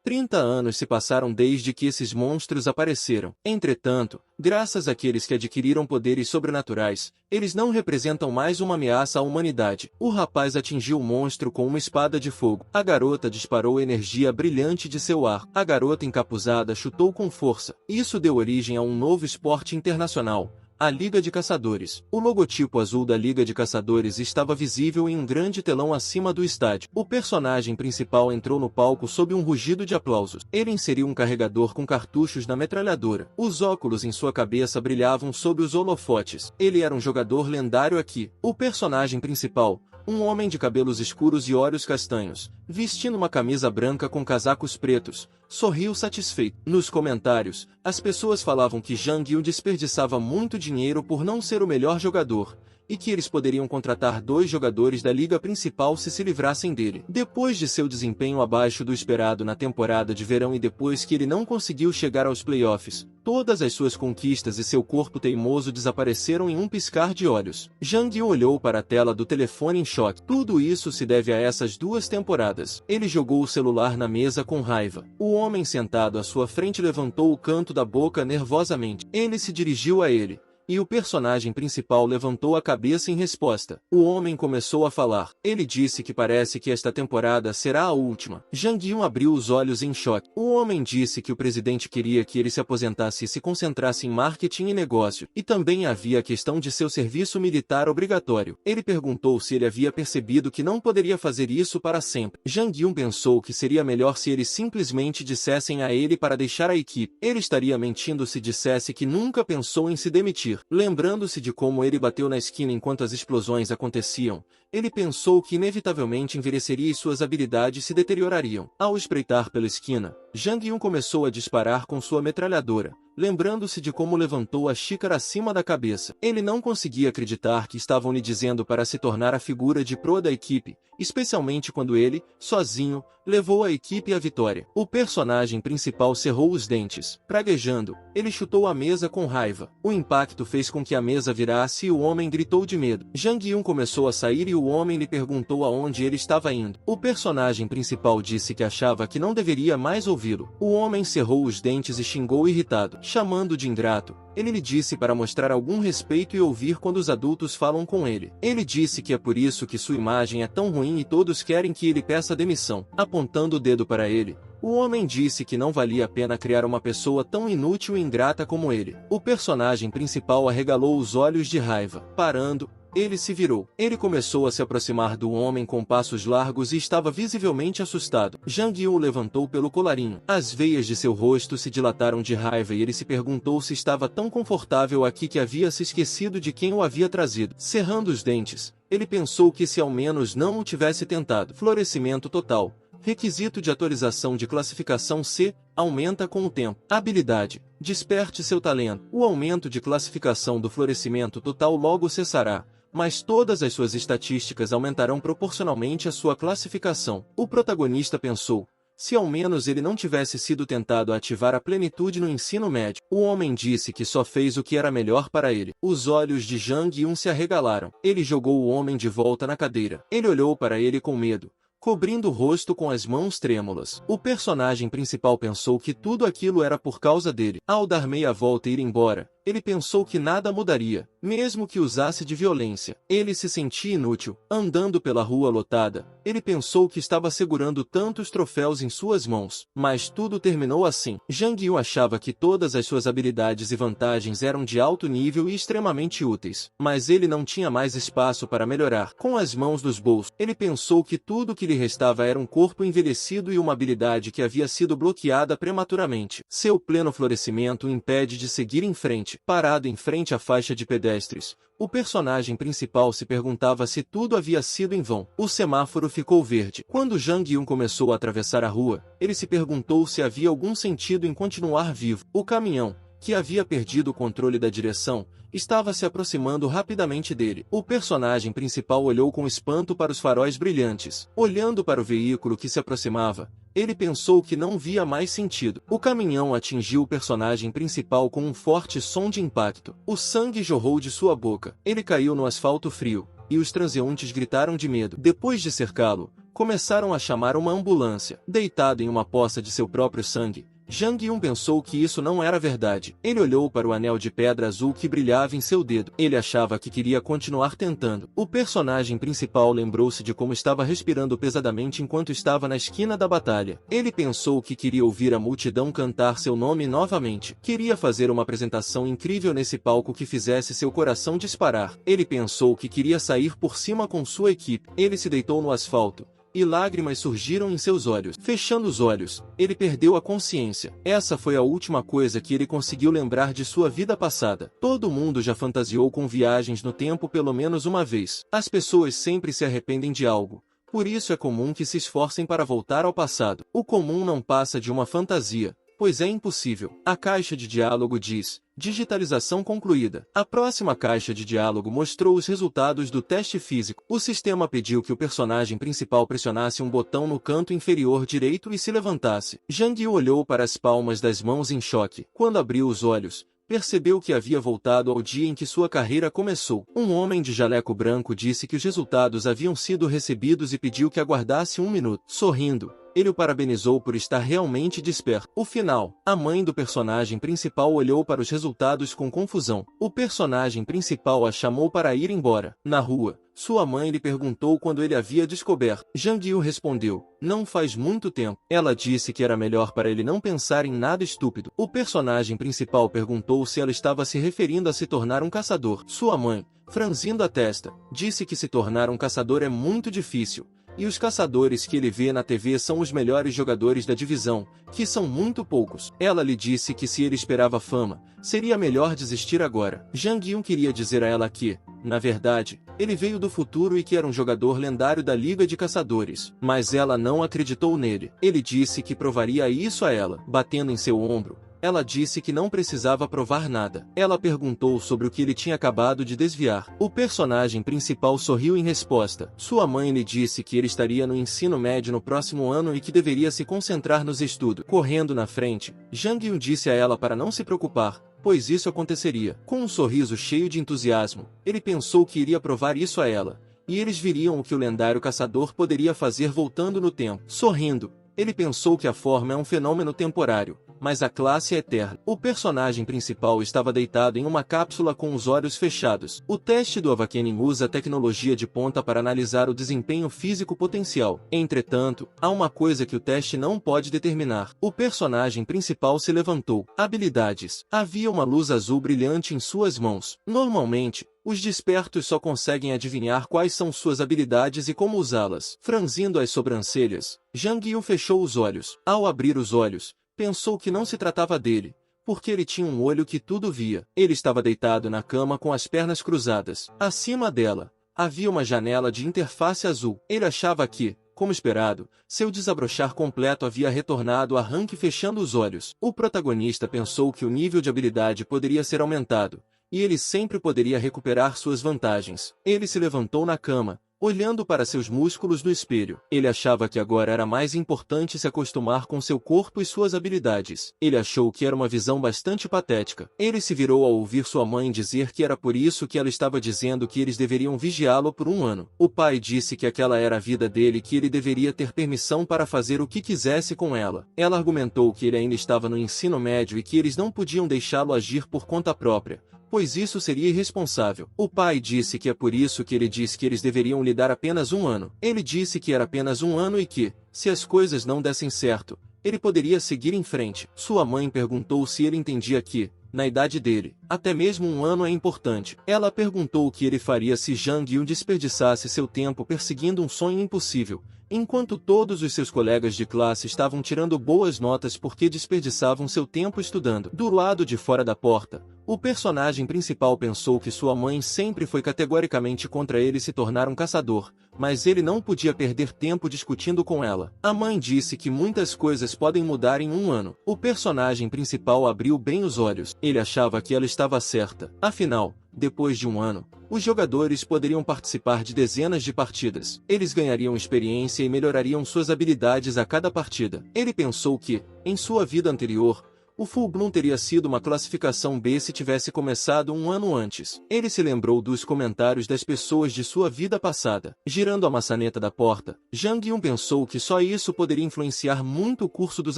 30 anos se passaram desde que esses monstros apareceram. Entretanto, graças àqueles que adquiriram poderes sobrenaturais, eles não representam mais uma ameaça à humanidade. O rapaz atingiu o monstro com uma espada de fogo. A garota disparou energia brilhante de seu ar. A garota encapuzada chutou com força. Isso deu origem a um novo esporte internacional: a Liga de Caçadores. O logotipo azul da Liga de Caçadores estava visível em um grande telão acima do estádio. O personagem principal entrou no palco sob um rugido de aplausos. Ele inseriu um carregador com cartuchos na metralhadora. Os óculos em sua cabeça brilhavam sob os holofotes. Ele era um jogador lendário aqui. O personagem principal, um homem de cabelos escuros e olhos castanhos, vestindo uma camisa branca com casacos pretos, sorriu satisfeito. Nos comentários, as pessoas falavam que Zhang Yu desperdiçava muito dinheiro por não ser o melhor jogador, e que eles poderiam contratar 2 jogadores da liga principal se livrassem dele. Depois de seu desempenho abaixo do esperado na temporada de verão e depois que ele não conseguiu chegar aos playoffs, todas as suas conquistas e seu corpo teimoso desapareceram em um piscar de olhos. Zhang Yu olhou para a tela do telefone em choque. Tudo isso se deve a essas 2 temporadas. Ele jogou o celular na mesa com raiva. O homem sentado à sua frente levantou o canto da boca nervosamente. Ele se dirigiu a ele, e o personagem principal levantou a cabeça em resposta. O homem começou a falar. Ele disse que parece que esta temporada será a última. Zhang Yun abriu os olhos em choque. O homem disse que o presidente queria que ele se aposentasse e se concentrasse em marketing e negócio, e também havia a questão de seu serviço militar obrigatório. Ele perguntou se ele havia percebido que não poderia fazer isso para sempre. Zhang Yun pensou que seria melhor se eles simplesmente dissessem a ele para deixar a equipe. Ele estaria mentindo se dissesse que nunca pensou em se demitir. Lembrando-se de como ele bateu na esquina enquanto as explosões aconteciam, ele pensou que inevitavelmente envelheceria e suas habilidades se deteriorariam. Ao espreitar pela esquina, Zhang Yun começou a disparar com sua metralhadora, lembrando-se de como levantou a xícara acima da cabeça. Ele não conseguia acreditar que estavam lhe dizendo para se tornar a figura de proa da equipe, especialmente quando ele, sozinho, levou a equipe à vitória. O personagem principal cerrou os dentes. Praguejando, ele chutou a mesa com raiva. O impacto fez com que a mesa virasse e o homem gritou de medo. Zhang Yun começou a sair e o homem lhe perguntou aonde ele estava indo. O personagem principal disse que achava que não deveria mais ouvi-lo. O homem cerrou os dentes e xingou irritado. Chamando de ingrato, ele lhe disse para mostrar algum respeito e ouvir quando os adultos falam com ele. Ele disse que é por isso que sua imagem é tão ruim e todos querem que ele peça demissão. Apontando o dedo para ele, o homem disse que não valia a pena criar uma pessoa tão inútil e ingrata como ele. O personagem principal arregalou os olhos de raiva. Parando, ele se virou. Ele começou a se aproximar do homem com passos largos e estava visivelmente assustado. Zhang Yu o levantou pelo colarinho. As veias de seu rosto se dilataram de raiva e ele se perguntou se estava tão confortável aqui que havia se esquecido de quem o havia trazido. Cerrando os dentes, ele pensou que se ao menos não o tivesse tentado. Florescimento total. Requisito de atualização de classificação C, aumenta com o tempo. Habilidade. Desperte seu talento. O aumento de classificação do florescimento total logo cessará, mas todas as suas estatísticas aumentarão proporcionalmente à sua classificação. O protagonista pensou, se ao menos ele não tivesse sido tentado a ativar a plenitude no ensino médio. O homem disse que só fez o que era melhor para ele. Os olhos de Zhang Yun se arregalaram. Ele jogou o homem de volta na cadeira. Ele olhou para ele com medo, cobrindo o rosto com as mãos trêmulas. O personagem principal pensou que tudo aquilo era por causa dele. Ao dar meia volta e ir embora, ele pensou que nada mudaria, mesmo que usasse de violência. Ele se sentia inútil. Andando pela rua lotada, ele pensou que estava segurando tantos troféus em suas mãos. Mas tudo terminou assim. Zhang Yu achava que todas as suas habilidades e vantagens eram de alto nível e extremamente úteis. Mas ele não tinha mais espaço para melhorar. Com as mãos nos bolsos, ele pensou que tudo que lhe restava era um corpo envelhecido e uma habilidade que havia sido bloqueada prematuramente. Seu pleno florescimento o impede de seguir em frente. Parado em frente à faixa de pedestres, o personagem principal se perguntava se tudo havia sido em vão. O semáforo ficou verde. Quando Zhang Yun começou a atravessar a rua, ele se perguntou se havia algum sentido em continuar vivo. O caminhão, que havia perdido o controle da direção, estava se aproximando rapidamente dele. O personagem principal olhou com espanto para os faróis brilhantes. Olhando para o veículo que se aproximava, ele pensou que não via mais sentido. O caminhão atingiu o personagem principal com um forte som de impacto. O sangue jorrou de sua boca. Ele caiu no asfalto frio, e os transeuntes gritaram de medo. Depois de cercá-lo, Começaram a chamar uma ambulância. Deitado em uma poça de seu próprio sangue, Jang Yun pensou que isso não era verdade. Ele olhou para o anel de pedra azul que brilhava em seu dedo. Ele achava que queria continuar tentando. O personagem principal lembrou-se de como estava respirando pesadamente enquanto estava na esquina da batalha. Ele pensou que queria ouvir a multidão cantar seu nome novamente. Queria fazer uma apresentação incrível nesse palco que fizesse seu coração disparar. Ele pensou que queria sair por cima com sua equipe. Ele se deitou no asfalto e lágrimas surgiram em seus olhos. Fechando os olhos, ele perdeu a consciência. Essa foi a última coisa que ele conseguiu lembrar de sua vida passada. Todo mundo já fantasiou com viagens no tempo pelo menos uma vez. As pessoas sempre se arrependem de algo. Por isso é comum que se esforcem para voltar ao passado. O comum não passa de uma fantasia, pois é impossível. A caixa de diálogo diz: digitalização concluída. A próxima caixa de diálogo mostrou os resultados do teste físico. O sistema pediu que o personagem principal pressionasse um botão no canto inferior direito e se levantasse. Jang Yu olhou para as palmas das mãos em choque. Quando abriu os olhos, percebeu que havia voltado ao dia em que sua carreira começou. Um homem de jaleco branco disse que os resultados haviam sido recebidos e pediu que aguardasse um minuto. Sorrindo, ele o parabenizou por estar realmente desperto. O final. A mãe do personagem principal olhou para os resultados com confusão. O personagem principal a chamou para ir embora. Na rua, sua mãe lhe perguntou quando ele havia descoberto. Jang Yu respondeu: não faz muito tempo. Ela disse que era melhor para ele não pensar em nada estúpido. O personagem principal perguntou se ela estava se referindo a se tornar um caçador. Sua mãe, franzindo a testa, disse que se tornar um caçador é muito difícil. E os caçadores que ele vê na TV são os melhores jogadores da divisão, que são muito poucos. Ela lhe disse que se ele esperava fama, seria melhor desistir agora. Jang Yun queria dizer a ela que, na verdade, ele veio do futuro e que era um jogador lendário da Liga de Caçadores. Mas ela não acreditou nele. Ele disse que provaria isso a ela. Batendo em seu ombro, ela disse que não precisava provar nada. Ela perguntou sobre o que ele tinha acabado de desviar. O personagem principal sorriu em resposta. Sua mãe lhe disse que ele estaria no ensino médio no próximo ano e que deveria se concentrar nos estudos. Correndo na frente, Jang Yun disse a ela para não se preocupar, pois isso aconteceria. Com um sorriso cheio de entusiasmo, ele pensou que iria provar isso a ela, e eles viriam o que o lendário caçador poderia fazer voltando no tempo. Sorrindo, ele pensou que a forma é um fenômeno temporário, mas a classe é eterna. O personagem principal estava deitado em uma cápsula com os olhos fechados. O teste do Awakening usa tecnologia de ponta para analisar o desempenho físico potencial. Entretanto, há uma coisa que o teste não pode determinar. O personagem principal se levantou. Habilidades. Havia uma luz azul brilhante em suas mãos. Normalmente, os despertos só conseguem adivinhar quais são suas habilidades e como usá-las. Franzindo as sobrancelhas, Jang Yun fechou os olhos. Ao abrir os olhos, pensou que não se tratava dele, porque ele tinha um olho que tudo via. Ele estava deitado na cama com as pernas cruzadas. Acima dela, havia uma janela de interface azul. Ele achava que, como esperado, seu desabrochar completo havia retornado a Hank fechando os olhos. O protagonista pensou que o nível de habilidade poderia ser aumentado, e ele sempre poderia recuperar suas vantagens. Ele se levantou na cama, olhando para seus músculos no espelho. Ele achava que agora era mais importante se acostumar com seu corpo e suas habilidades. Ele achou que era uma visão bastante patética. Ele se virou ao ouvir sua mãe dizer que era por isso que ela estava dizendo que eles deveriam vigiá-lo por um ano. O pai disse que aquela era a vida dele e que ele deveria ter permissão para fazer o que quisesse com ela. Ela argumentou que ele ainda estava no ensino médio e que eles não podiam deixá-lo agir por conta própria, pois isso seria irresponsável. O pai disse que é por isso que ele disse que eles deveriam lhe dar apenas um ano. Ele disse que era apenas um ano e que, se as coisas não dessem certo, ele poderia seguir em frente. Sua mãe perguntou se ele entendia que, na idade dele, até mesmo um ano é importante. Ela perguntou o que ele faria se Jang Yun desperdiçasse seu tempo perseguindo um sonho impossível, enquanto todos os seus colegas de classe estavam tirando boas notas porque desperdiçavam seu tempo estudando. Do lado de fora da porta, o personagem principal pensou que sua mãe sempre foi categoricamente contra ele se tornar um caçador, mas ele não podia perder tempo discutindo com ela. A mãe disse que muitas coisas podem mudar em um ano. O personagem principal abriu bem os olhos. Ele achava que ela estava certa. Afinal, depois de um ano, os jogadores poderiam participar de dezenas de partidas. Eles ganhariam experiência e melhorariam suas habilidades a cada partida. Ele pensou que, em sua vida anterior, O Full Bloom teria sido uma classificação B se tivesse começado um ano antes. Ele se lembrou dos comentários das pessoas de sua vida passada. Girando a maçaneta da porta, Jang Yun pensou que só isso poderia influenciar muito o curso dos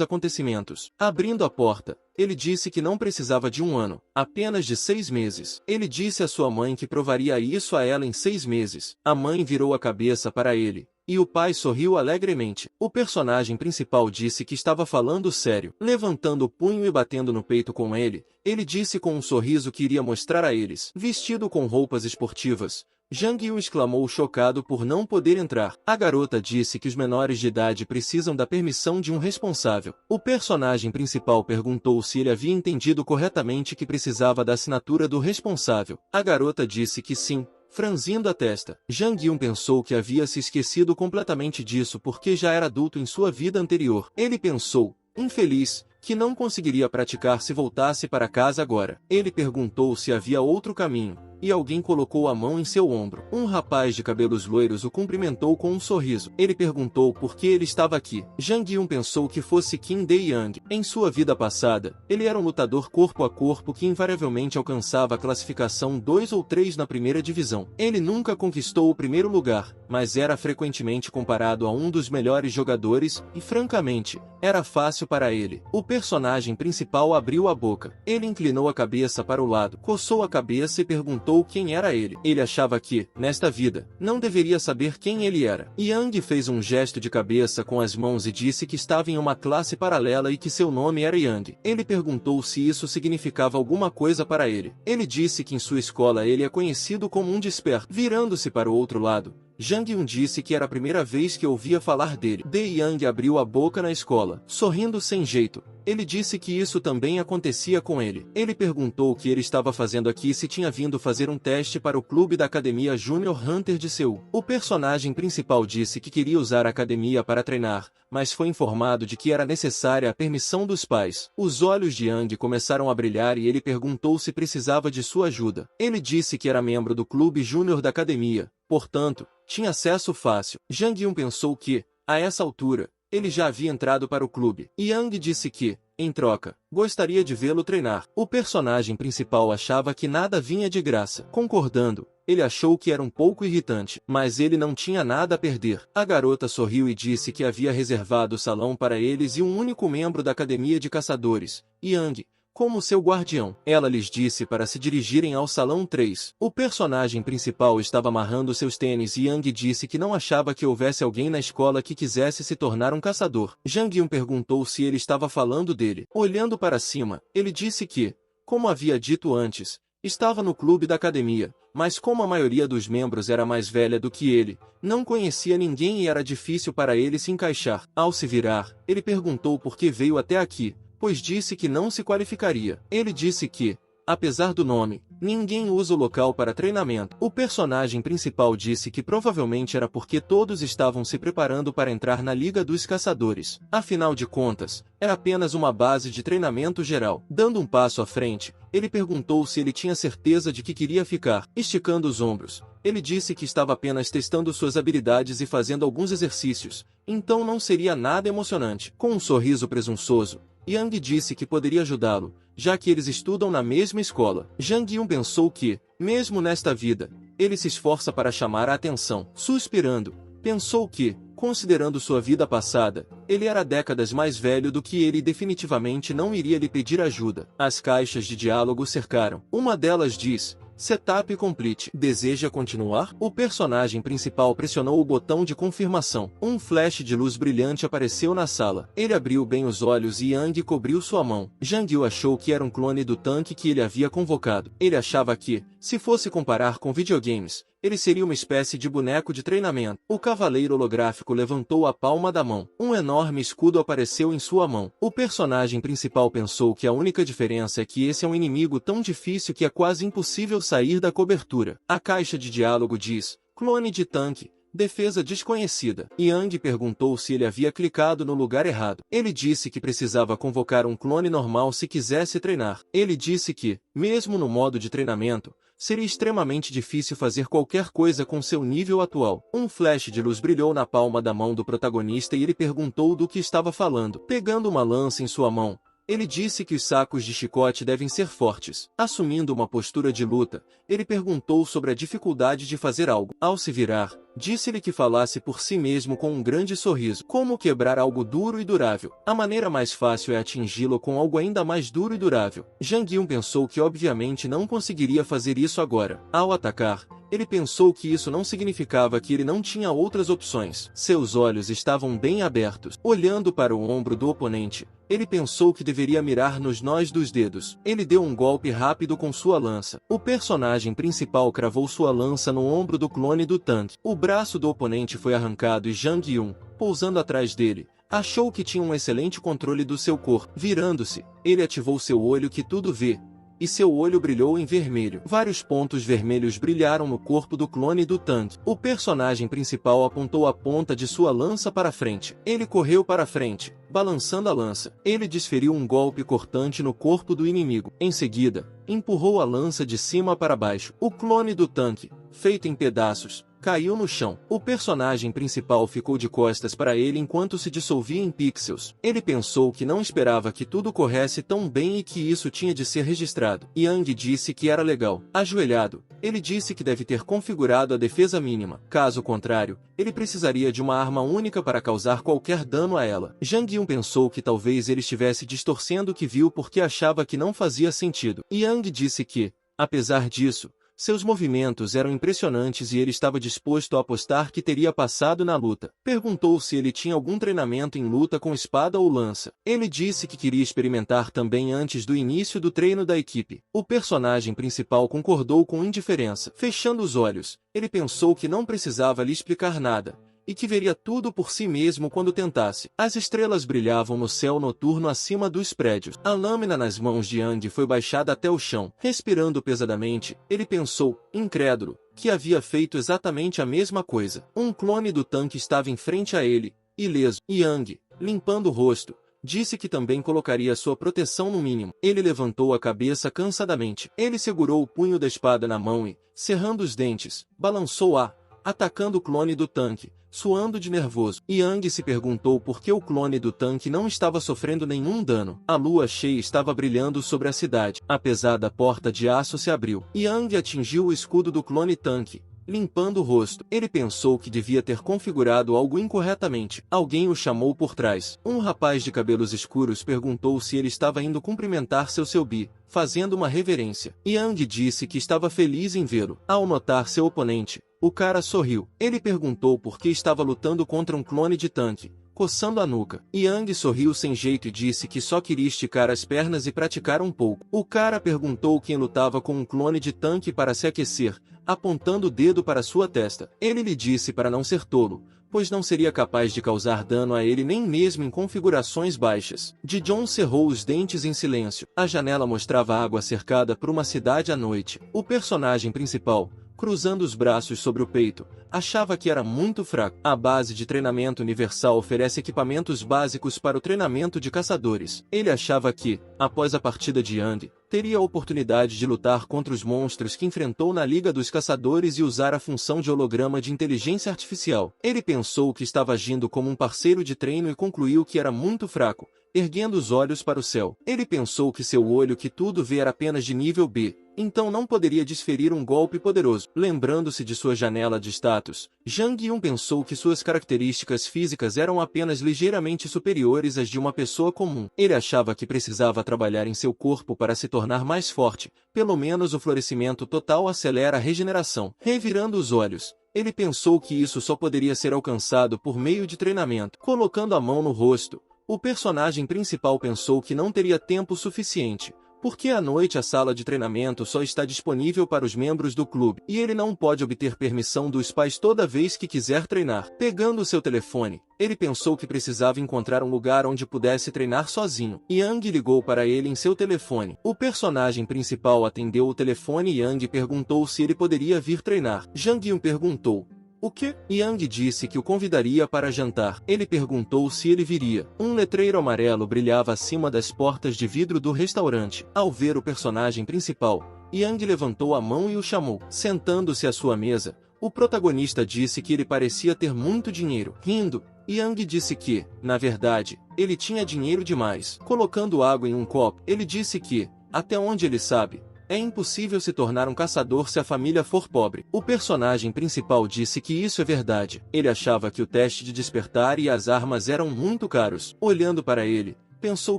acontecimentos. Abrindo a porta, ele disse que não precisava de um ano, apenas de 6 meses. Ele disse à sua mãe que provaria isso a ela em 6 meses. A mãe virou a cabeça para ele, e o pai sorriu alegremente. O personagem principal disse que estava falando sério. Levantando o punho e batendo no peito com ele, ele disse com um sorriso que iria mostrar a eles. Vestido com roupas esportivas, Jang Yu exclamou chocado por não poder entrar. A garota disse que os menores de idade precisam da permissão de um responsável. O personagem principal perguntou se ele havia entendido corretamente que precisava da assinatura do responsável. A garota disse que sim, franzindo a testa. Jang Yun pensou que havia se esquecido completamente disso porque já era adulto em sua vida anterior. Ele pensou, infeliz, que não conseguiria praticar se voltasse para casa agora. Ele perguntou se havia outro caminho, e alguém colocou a mão em seu ombro. Um rapaz de cabelos loiros o cumprimentou com um sorriso. Ele perguntou por que ele estava aqui. Jang Yun pensou que fosse Kim Dae-young. Em sua vida passada, ele era um lutador corpo a corpo que invariavelmente alcançava a classificação 2 ou 3 na primeira divisão. Ele nunca conquistou o primeiro lugar, mas era frequentemente comparado a um dos melhores jogadores, e francamente, era fácil para ele. O personagem principal abriu a boca. Ele inclinou a cabeça para o lado, coçou a cabeça e perguntou quem era ele. Ele achava que, nesta vida, não deveria saber quem ele era. Yang fez um gesto de cabeça com as mãos e disse que estava em uma classe paralela e que seu nome era Yang. Ele perguntou se isso significava alguma coisa para ele. Ele disse que em sua escola ele é conhecido como um desperto. Virando-se para o outro lado, Jang Yun disse que era a primeira vez que ouvia falar dele. Dae-young abriu a boca na escola, sorrindo sem jeito. Ele disse que isso também acontecia com ele. Ele perguntou o que ele estava fazendo aqui e se tinha vindo fazer um teste para o clube da Academia Junior Hunter de Seul. O personagem principal disse que queria usar a academia para treinar, mas foi informado de que era necessária a permissão dos pais. Os olhos de Yang começaram a brilhar e ele perguntou se precisava de sua ajuda. Ele disse que era membro do clube júnior da academia, portanto, tinha acesso fácil. Jang Yun pensou que, a essa altura, ele já havia entrado para o clube. Yang disse que, em troca, gostaria de vê-lo treinar. O personagem principal achava que nada vinha de graça. Concordando, ele achou que era um pouco irritante, mas ele não tinha nada a perder. A garota sorriu e disse que havia reservado o salão para eles e um único membro da academia de caçadores, Yang, como seu guardião. Ela lhes disse para se dirigirem ao salão 3. O personagem principal estava amarrando seus tênis e Yang disse que não achava que houvesse alguém na escola que quisesse se tornar um caçador. Jang Yun perguntou se ele estava falando dele. Olhando para cima, ele disse que, como havia dito antes, estava no clube da academia, mas como a maioria dos membros era mais velha do que ele, não conhecia ninguém e era difícil para ele se encaixar. Ao se virar, ele perguntou por que veio até aqui, pois disse que não se qualificaria. Ele disse que, apesar do nome, ninguém usa o local para treinamento. O personagem principal disse que provavelmente era porque todos estavam se preparando para entrar na Liga dos Caçadores. Afinal de contas, era apenas uma base de treinamento geral. Dando um passo à frente, ele perguntou se ele tinha certeza de que queria ficar. Esticando os ombros, ele disse que estava apenas testando suas habilidades e fazendo alguns exercícios, então não seria nada emocionante. Com um sorriso presunçoso, Yang disse que poderia ajudá-lo, já que eles estudam na mesma escola. Jang Yun pensou que, mesmo nesta vida, ele se esforça para chamar a atenção. Suspirando, pensou que, considerando sua vida passada, ele era décadas mais velho do que ele e definitivamente não iria lhe pedir ajuda. As caixas de diálogo cercaram. Uma delas diz: Setup complete. Deseja continuar? O personagem principal pressionou o botão de confirmação. Um flash de luz brilhante apareceu na sala. Ele abriu bem os olhos e Yang cobriu sua mão. Jang Yu achou que era um clone do tanque que ele havia convocado. Ele achava que, se fosse comparar com videogames, ele seria uma espécie de boneco de treinamento. O cavaleiro holográfico levantou a palma da mão. Um enorme escudo apareceu em sua mão. O personagem principal pensou que a única diferença é que esse é um inimigo tão difícil que é quase impossível sair da cobertura. A caixa de diálogo diz: clone de tanque, defesa desconhecida. Yang perguntou se ele havia clicado no lugar errado. Ele disse que precisava convocar um clone normal se quisesse treinar. Ele disse que, mesmo no modo de treinamento, seria extremamente difícil fazer qualquer coisa com seu nível atual. Um flash de luz brilhou na palma da mão do protagonista e ele perguntou do que estava falando. Pegando uma lança em sua mão, Ele disse que os sacos de chicote devem ser fortes. Assumindo uma postura de luta, ele perguntou sobre a dificuldade de fazer algo. Ao se virar, disse-lhe que falasse por si mesmo com um grande sorriso. Como quebrar algo duro e durável? A maneira mais fácil é atingi-lo com algo ainda mais duro e durável. Jang Yun pensou que obviamente não conseguiria fazer isso agora. Ao atacar, ele pensou que isso não significava que ele não tinha outras opções. Seus olhos estavam bem abertos. Olhando para o ombro do oponente, ele pensou que deveria mirar nos nós dos dedos. Ele deu um golpe rápido com sua lança. O personagem principal cravou sua lança no ombro do clone do tanque. O braço do oponente foi arrancado e Jang Yun, pousando atrás dele, achou que tinha um excelente controle do seu corpo. Virando-se, ele ativou seu olho que tudo vê, e seu olho brilhou em vermelho. Vários pontos vermelhos brilharam no corpo do clone do tanque. O personagem principal apontou a ponta de sua lança para frente. Ele correu para frente, balançando a lança. Ele desferiu um golpe cortante no corpo do inimigo. Em seguida, empurrou a lança de cima para baixo. O clone do tanque, feito em pedaços, caiu no chão. O personagem principal ficou de costas para ele enquanto se dissolvia em pixels. Ele pensou que não esperava que tudo corresse tão bem e que isso tinha de ser registrado. Yang disse que era legal. Ajoelhado, ele disse que deve ter configurado a defesa mínima. Caso contrário, ele precisaria de uma arma única para causar qualquer dano a ela. Jang Yun pensou que talvez ele estivesse distorcendo o que viu porque achava que não fazia sentido. Yang disse que, apesar disso, seus movimentos eram impressionantes e ele estava disposto a apostar que teria passado na luta. Perguntou se ele tinha algum treinamento em luta com espada ou lança. Ele disse que queria experimentar também antes do início do treino da equipe. O personagem principal concordou com indiferença. Fechando os olhos, ele pensou que não precisava lhe explicar nada, e que veria tudo por si mesmo quando tentasse. As estrelas brilhavam no céu noturno acima dos prédios. A lâmina nas mãos de Yang foi baixada até o chão. Respirando pesadamente, ele pensou, incrédulo, que havia feito exatamente a mesma coisa. Um clone do tanque estava em frente a ele, ileso. Yang, limpando o rosto, disse que também colocaria sua proteção no mínimo. Ele levantou a cabeça cansadamente. Ele segurou o punho da espada na mão e, cerrando os dentes, balançou-a, atacando o clone do tanque, suando de nervoso. Yang se perguntou por que o clone do tanque não estava sofrendo nenhum dano. A lua cheia estava brilhando sobre a cidade. A pesada porta de aço se abriu. Yang atingiu o escudo do clone tanque, limpando o rosto. Ele pensou que devia ter configurado algo incorretamente. Alguém o chamou por trás. Um rapaz de cabelos escuros perguntou se ele estava indo cumprimentar seu Selby, fazendo uma reverência. Yang disse que estava feliz em vê-lo. Ao notar seu oponente, o cara sorriu. Ele perguntou por que estava lutando contra um clone de tanque, coçando a nuca. Yang sorriu sem jeito e disse que só queria esticar as pernas e praticar um pouco. O cara perguntou quem lutava com um clone de tanque para se aquecer, apontando o dedo para sua testa. Ele lhe disse para não ser tolo, pois não seria capaz de causar dano a ele nem mesmo em configurações baixas. Ji-John cerrou os dentes em silêncio. A janela mostrava água cercada por uma cidade à noite. O personagem principal, cruzando os braços sobre o peito, achava que era muito fraco. A base de treinamento universal oferece equipamentos básicos para o treinamento de caçadores. Ele achava que, após a partida de Yang, teria a oportunidade de lutar contra os monstros que enfrentou na Liga dos Caçadores e usar a função de holograma de inteligência artificial. Ele pensou que estava agindo como um parceiro de treino e concluiu que era muito fraco, erguendo os olhos para o céu. Ele pensou que seu olho que tudo vê era apenas de nível B, então não poderia desferir um golpe poderoso. Lembrando-se de sua janela de status, Jang Yun pensou que suas características físicas eram apenas ligeiramente superiores às de uma pessoa comum. Ele achava que precisava trabalhar em seu corpo para se tornar mais forte. Pelo menos o florescimento total acelera a regeneração. Revirando os olhos, ele pensou que isso só poderia ser alcançado por meio de treinamento. Colocando a mão no rosto, o personagem principal pensou que não teria tempo suficiente, porque à noite a sala de treinamento só está disponível para os membros do clube, e ele não pode obter permissão dos pais toda vez que quiser treinar. Pegando seu telefone, ele pensou que precisava encontrar um lugar onde pudesse treinar sozinho. Yang ligou para ele em seu telefone. O personagem principal atendeu o telefone e Yang perguntou se ele poderia vir treinar. Jang Yun perguntou: o quê? Yang disse que o convidaria para jantar. Ele perguntou se ele viria. Um letreiro amarelo brilhava acima das portas de vidro do restaurante. Ao ver o personagem principal, Yang levantou a mão e o chamou. Sentando-se à sua mesa, O protagonista disse que ele parecia ter muito dinheiro. Rindo, Yang disse que, na verdade, ele tinha dinheiro demais. Colocando água em um copo, ele disse que, até onde ele sabe, é impossível se tornar um caçador se a família for pobre. O personagem principal disse que isso é verdade. Ele achava que o teste de despertar e as armas eram muito caros. Olhando para ele, pensou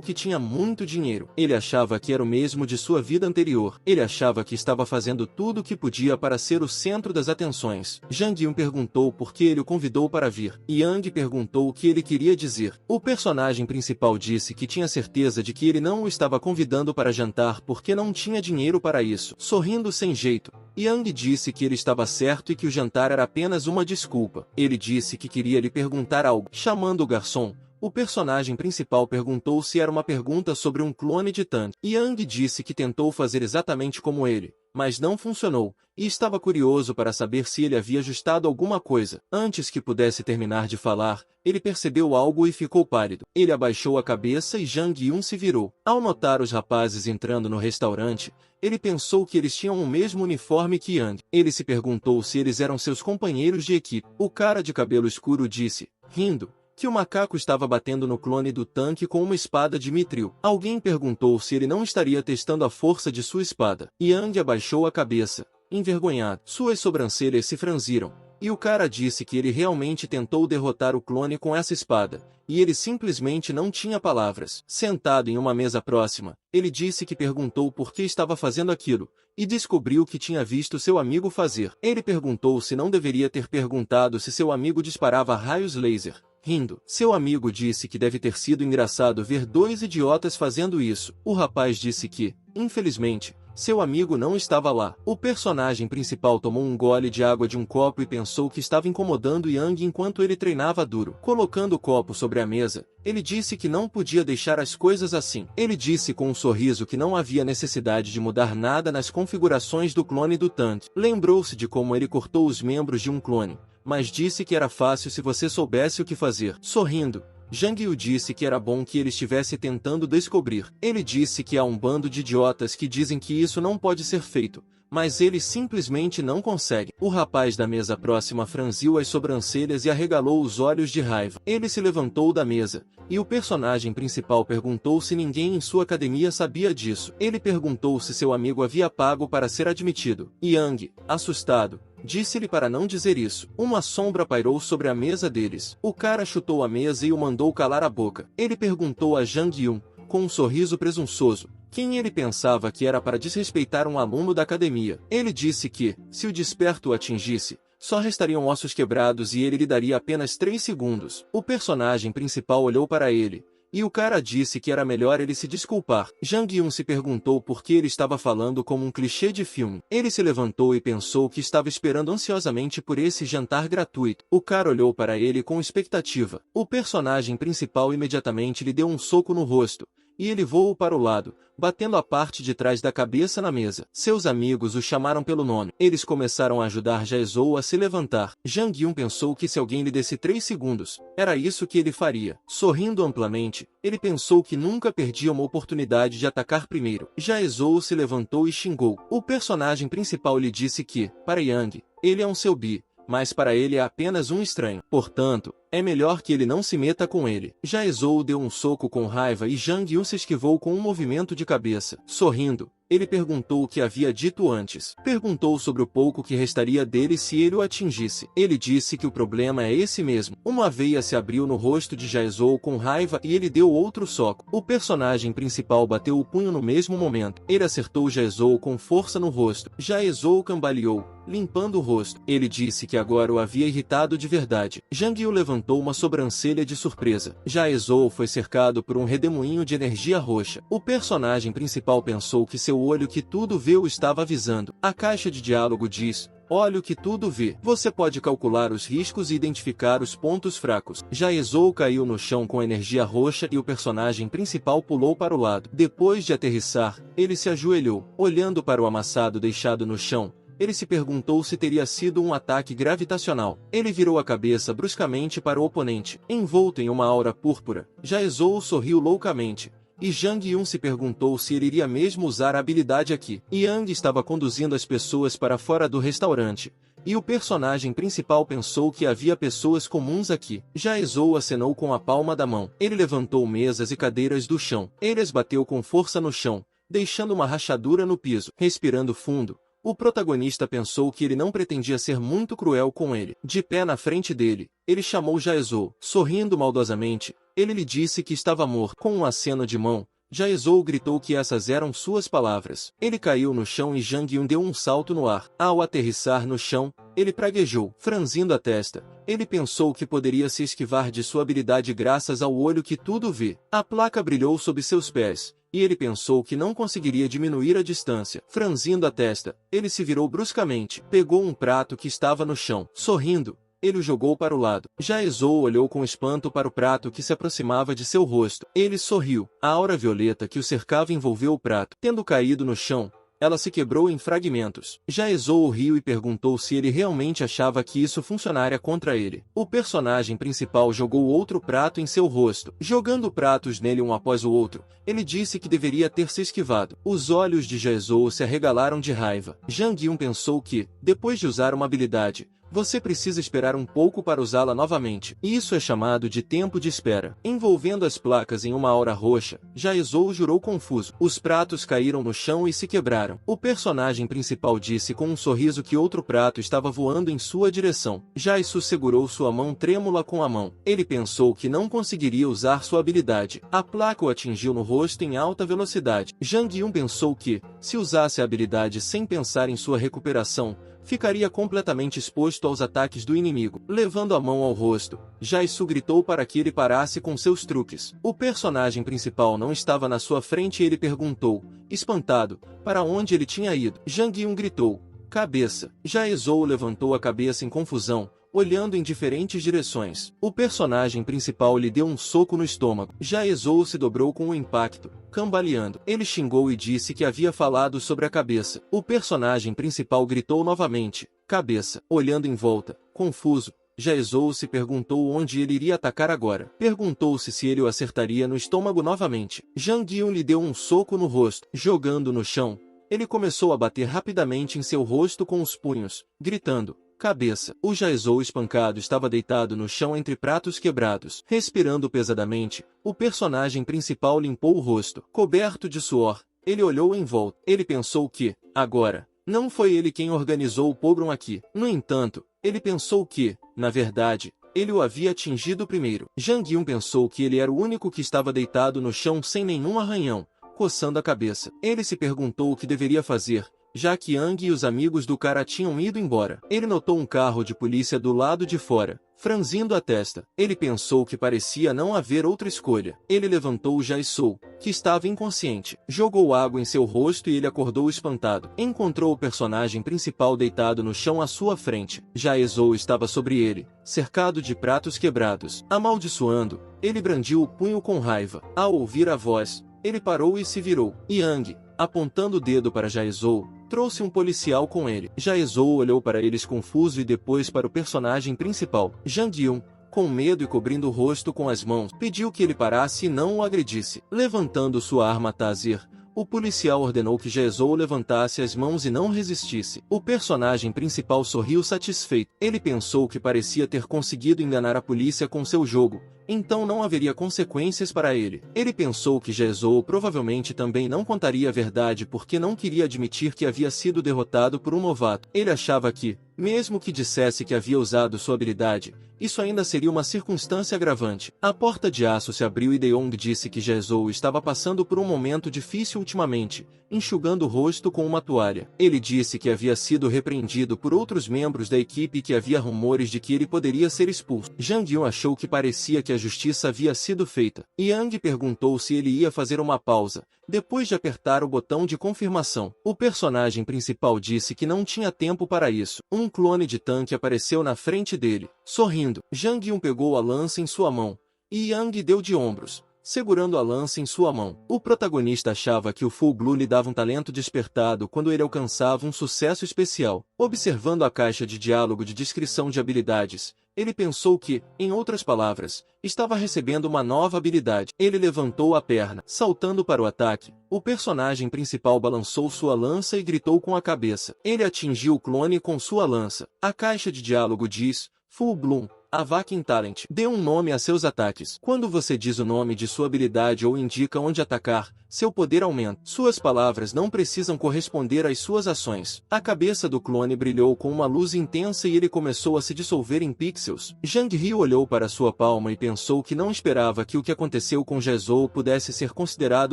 que tinha muito dinheiro. Ele achava que era o mesmo de sua vida anterior. Ele achava que estava fazendo tudo o que podia para ser o centro das atenções. Jang Yun perguntou por que ele o convidou para vir. Yang perguntou o que ele queria dizer. O personagem principal disse que tinha certeza de que ele não o estava convidando para jantar porque não tinha dinheiro para isso. Sorrindo sem jeito, Yang disse que ele estava certo e que o jantar era apenas uma desculpa. Ele disse que queria lhe perguntar algo. Chamando o garçom, o personagem principal perguntou se era uma pergunta sobre um clone de Tan. Yang disse que tentou fazer exatamente como ele, mas não funcionou, e estava curioso para saber se ele havia ajustado alguma coisa. Antes que pudesse terminar de falar, ele percebeu algo e ficou pálido. Ele abaixou a cabeça e Jang Yun se virou. Ao notar os rapazes entrando no restaurante, ele pensou que eles tinham o mesmo uniforme que Yang. Ele se perguntou se eles eram seus companheiros de equipe. O cara de cabelo escuro disse, rindo, que o macaco estava batendo no clone do tanque com uma espada de mitril. Alguém perguntou se ele não estaria testando a força de sua espada. Yang abaixou a cabeça, envergonhado. Suas sobrancelhas se franziram, e o cara disse que ele realmente tentou derrotar o clone com essa espada, e ele simplesmente não tinha palavras. Sentado em uma mesa próxima, ele disse que perguntou por que estava fazendo aquilo, e descobriu que tinha visto seu amigo fazer. Ele perguntou se não deveria ter perguntado se seu amigo disparava raios laser. Rindo, seu amigo disse que deve ter sido engraçado ver dois idiotas fazendo isso. O rapaz disse que, infelizmente, seu amigo não estava lá. O personagem principal tomou um gole de água de um copo e pensou que estava incomodando Yang enquanto ele treinava duro. Colocando o copo sobre a mesa, ele disse que não podia deixar as coisas assim. Ele disse com um sorriso que não havia necessidade de mudar nada nas configurações do clone do tanque. Lembrou-se de como ele cortou os membros de um clone, mas disse que era fácil se você soubesse o que fazer. Sorrindo, Jang Yu disse que era bom que ele estivesse tentando descobrir. Ele disse que há um bando de idiotas que dizem que isso não pode ser feito, mas ele simplesmente não consegue. O rapaz da mesa próxima franziu as sobrancelhas e arregalou os olhos de raiva. Ele se levantou da mesa, e o personagem principal perguntou se ninguém em sua academia sabia disso. Ele perguntou se seu amigo havia pago para ser admitido. Yang, assustado, disse-lhe para não dizer isso. Uma sombra pairou sobre a mesa deles. O cara chutou a mesa e o mandou calar a boca. Ele perguntou a Jang Yun, com um sorriso presunçoso, quem ele pensava que era para desrespeitar um aluno da academia. Ele disse que, se o desperto o atingisse, só restariam ossos quebrados e ele lhe daria apenas 3 segundos. O personagem principal olhou para ele, e o cara disse que era melhor ele se desculpar. Jang Yun se perguntou por que ele estava falando como um clichê de filme. Ele se levantou e pensou que estava esperando ansiosamente por esse jantar gratuito. O cara olhou para ele com expectativa. O personagem principal imediatamente lhe deu um soco no rosto, e ele voou para o lado, batendo a parte de trás da cabeça na mesa. Seus amigos o chamaram pelo nome. Eles começaram a ajudar Jaezou a se levantar. Jang Yun pensou que se alguém lhe desse 3 segundos, era isso que ele faria. Sorrindo amplamente, ele pensou que nunca perdia uma oportunidade de atacar primeiro. Jaezou se levantou e xingou. O personagem principal lhe disse que, para Yang, ele é um seu bi, mas para ele é apenas um estranho. Portanto, é melhor que ele não se meta com ele. Jaezou deu um soco com raiva e Jang Yun se esquivou com um movimento de cabeça. Sorrindo, ele perguntou o que havia dito antes. Perguntou sobre o pouco que restaria dele se ele o atingisse. Ele disse que o problema é esse mesmo. Uma veia se abriu no rosto de Jaezou com raiva e ele deu outro soco. O personagem principal bateu o punho no mesmo momento. Ele acertou Jaezou com força no rosto. Jaezou cambaleou, limpando o rosto. Ele disse que agora o havia irritado de verdade. Jang Yun levantou uma sobrancelha de surpresa. Jaezou foi cercado por um redemoinho de energia roxa. O personagem principal pensou que seu olho que tudo vê o estava avisando. A caixa de diálogo diz: olha o que tudo vê. Você pode calcular os riscos e identificar os pontos fracos. Jaezou caiu no chão com energia roxa e o personagem principal pulou para o lado. Depois de aterrissar, ele se ajoelhou. Olhando para o amassado deixado no chão, ele se perguntou se teria sido um ataque gravitacional. Ele virou a cabeça bruscamente para o oponente. Envolto em uma aura púrpura, Jaezou sorriu loucamente. E Jang Yun se perguntou se ele iria mesmo usar a habilidade aqui. Yang estava conduzindo as pessoas para fora do restaurante, e o personagem principal pensou que havia pessoas comuns aqui. Jaezou acenou com a palma da mão. Ele levantou mesas e cadeiras do chão. Ele as bateu com força no chão, deixando uma rachadura no piso. Respirando fundo, o protagonista pensou que ele não pretendia ser muito cruel com ele. De pé na frente dele, ele chamou Jaezou. Sorrindo maldosamente, ele lhe disse que estava morto. Com um aceno de mão, Jaezou gritou que essas eram suas palavras. Ele caiu no chão e Jang Yun deu um salto no ar. Ao aterrissar no chão, ele praguejou, franzindo a testa. Ele pensou que poderia se esquivar de sua habilidade graças ao olho que tudo vê. A placa brilhou sob seus pés, e ele pensou que não conseguiria diminuir a distância. Franzindo a testa, ele se virou bruscamente, pegou um prato que estava no chão. Sorrindo, ele o jogou para o lado. Jaezou olhou com espanto para o prato que se aproximava de seu rosto. Ele sorriu. A aura violeta que o cercava envolveu o prato. Tendo caído no chão, ela se quebrou em fragmentos. Jaezou riu e perguntou se ele realmente achava que isso funcionaria contra ele. O personagem principal jogou outro prato em seu rosto. Jogando pratos nele um após o outro, ele disse que deveria ter se esquivado. Os olhos de Jaezou se arregalaram de raiva. Jang Yun pensou que, depois de usar uma habilidade, você precisa esperar um pouco para usá-la novamente. Isso é chamado de tempo de espera. Envolvendo as placas em uma aura roxa, Jaezou jurou confuso. Os pratos caíram no chão e se quebraram. O personagem principal disse com um sorriso que outro prato estava voando em sua direção. Jaisu segurou sua mão trêmula com a mão. Ele pensou que não conseguiria usar sua habilidade. A placa o atingiu no rosto em alta velocidade. Jang Yun pensou que, se usasse a habilidade sem pensar em sua recuperação, ficaria completamente exposto aos ataques do inimigo. Levando a mão ao rosto, Jaisu gritou para que ele parasse com seus truques. O personagem principal não estava na sua frente e ele perguntou, espantado, para onde ele tinha ido. Jang Yun gritou, cabeça. Jaezou levantou a cabeça em confusão, olhando em diferentes direções. O personagem principal lhe deu um soco no estômago. Jaezou se dobrou com o impacto, cambaleando. Ele xingou e disse que havia falado sobre a cabeça. O personagem principal gritou novamente, cabeça. Olhando em volta, confuso, Jaezou se perguntou onde ele iria atacar agora. Perguntou-se se ele o acertaria no estômago novamente. Jang Yun lhe deu um soco no rosto. Jogando no chão, ele começou a bater rapidamente em seu rosto com os punhos, gritando, cabeça. O Jaezou espancado estava deitado no chão entre pratos quebrados. Respirando pesadamente, o personagem principal limpou o rosto. Coberto de suor, ele olhou em volta. Ele pensou que, agora, não foi ele quem organizou o pogrom aqui. No entanto, ele pensou que, na verdade, ele o havia atingido primeiro. Jang Yun pensou que ele era o único que estava deitado no chão sem nenhum arranhão, coçando a cabeça. Ele se perguntou o que deveria fazer, já que Yang e os amigos do cara tinham ido embora. Ele notou um carro de polícia do lado de fora, franzindo a testa. Ele pensou que parecia não haver outra escolha. Ele levantou o Jaisou, que estava inconsciente, jogou água em seu rosto e ele acordou espantado. Encontrou o personagem principal deitado no chão à sua frente. Jaezou estava sobre ele, cercado de pratos quebrados. Amaldiçoando, ele brandiu o punho com raiva. Ao ouvir a voz, ele parou e se virou. Yang, apontando o dedo para Jaezou, trouxe um policial com ele. Jaezou olhou para eles confuso e depois para o personagem principal. Jang Yun, com medo e cobrindo o rosto com as mãos, pediu que ele parasse e não o agredisse. Levantando sua arma Taser, o policial ordenou que Jaezou levantasse as mãos e não resistisse. O personagem principal sorriu satisfeito. Ele pensou que parecia ter conseguido enganar a polícia com seu jogo, então não haveria consequências para ele. Ele pensou que Jaezou provavelmente também não contaria a verdade porque não queria admitir que havia sido derrotado por um novato. Ele achava que, mesmo que dissesse que havia usado sua habilidade, isso ainda seria uma circunstância agravante. A porta de aço se abriu e Deong disse que Jaezou estava passando por um momento difícil ultimamente, enxugando o rosto com uma toalha. Ele disse que havia sido repreendido por outros membros da equipe e que havia rumores de que ele poderia ser expulso. Jang Yun achou que parecia que a justiça havia sido feita. Yang perguntou se ele ia fazer uma pausa, depois de apertar o botão de confirmação. O personagem principal disse que não tinha tempo para isso. Um clone de tanque apareceu na frente dele. Sorrindo, Jang Yun pegou a lança em sua mão, e Yang deu de ombros, segurando a lança em sua mão. O protagonista achava que o Full Blue lhe dava um talento despertado quando ele alcançava um sucesso especial. Observando a caixa de diálogo de descrição de habilidades, Ele pensou que, em outras palavras, estava recebendo uma nova habilidade. Ele levantou a perna, saltando para o ataque. O personagem principal balançou sua lança e gritou com a cabeça. Ele atingiu o clone com sua lança. A caixa de diálogo diz: Full Bloom. Avakin Talent. Dê um nome a seus ataques. Quando você diz o nome de sua habilidade ou indica onde atacar, seu poder aumenta. Suas palavras não precisam corresponder às suas ações. A cabeça do clone brilhou com uma luz intensa e ele começou a se dissolver em pixels. Zhang He olhou para sua palma e pensou que não esperava que o que aconteceu com Jezou pudesse ser considerado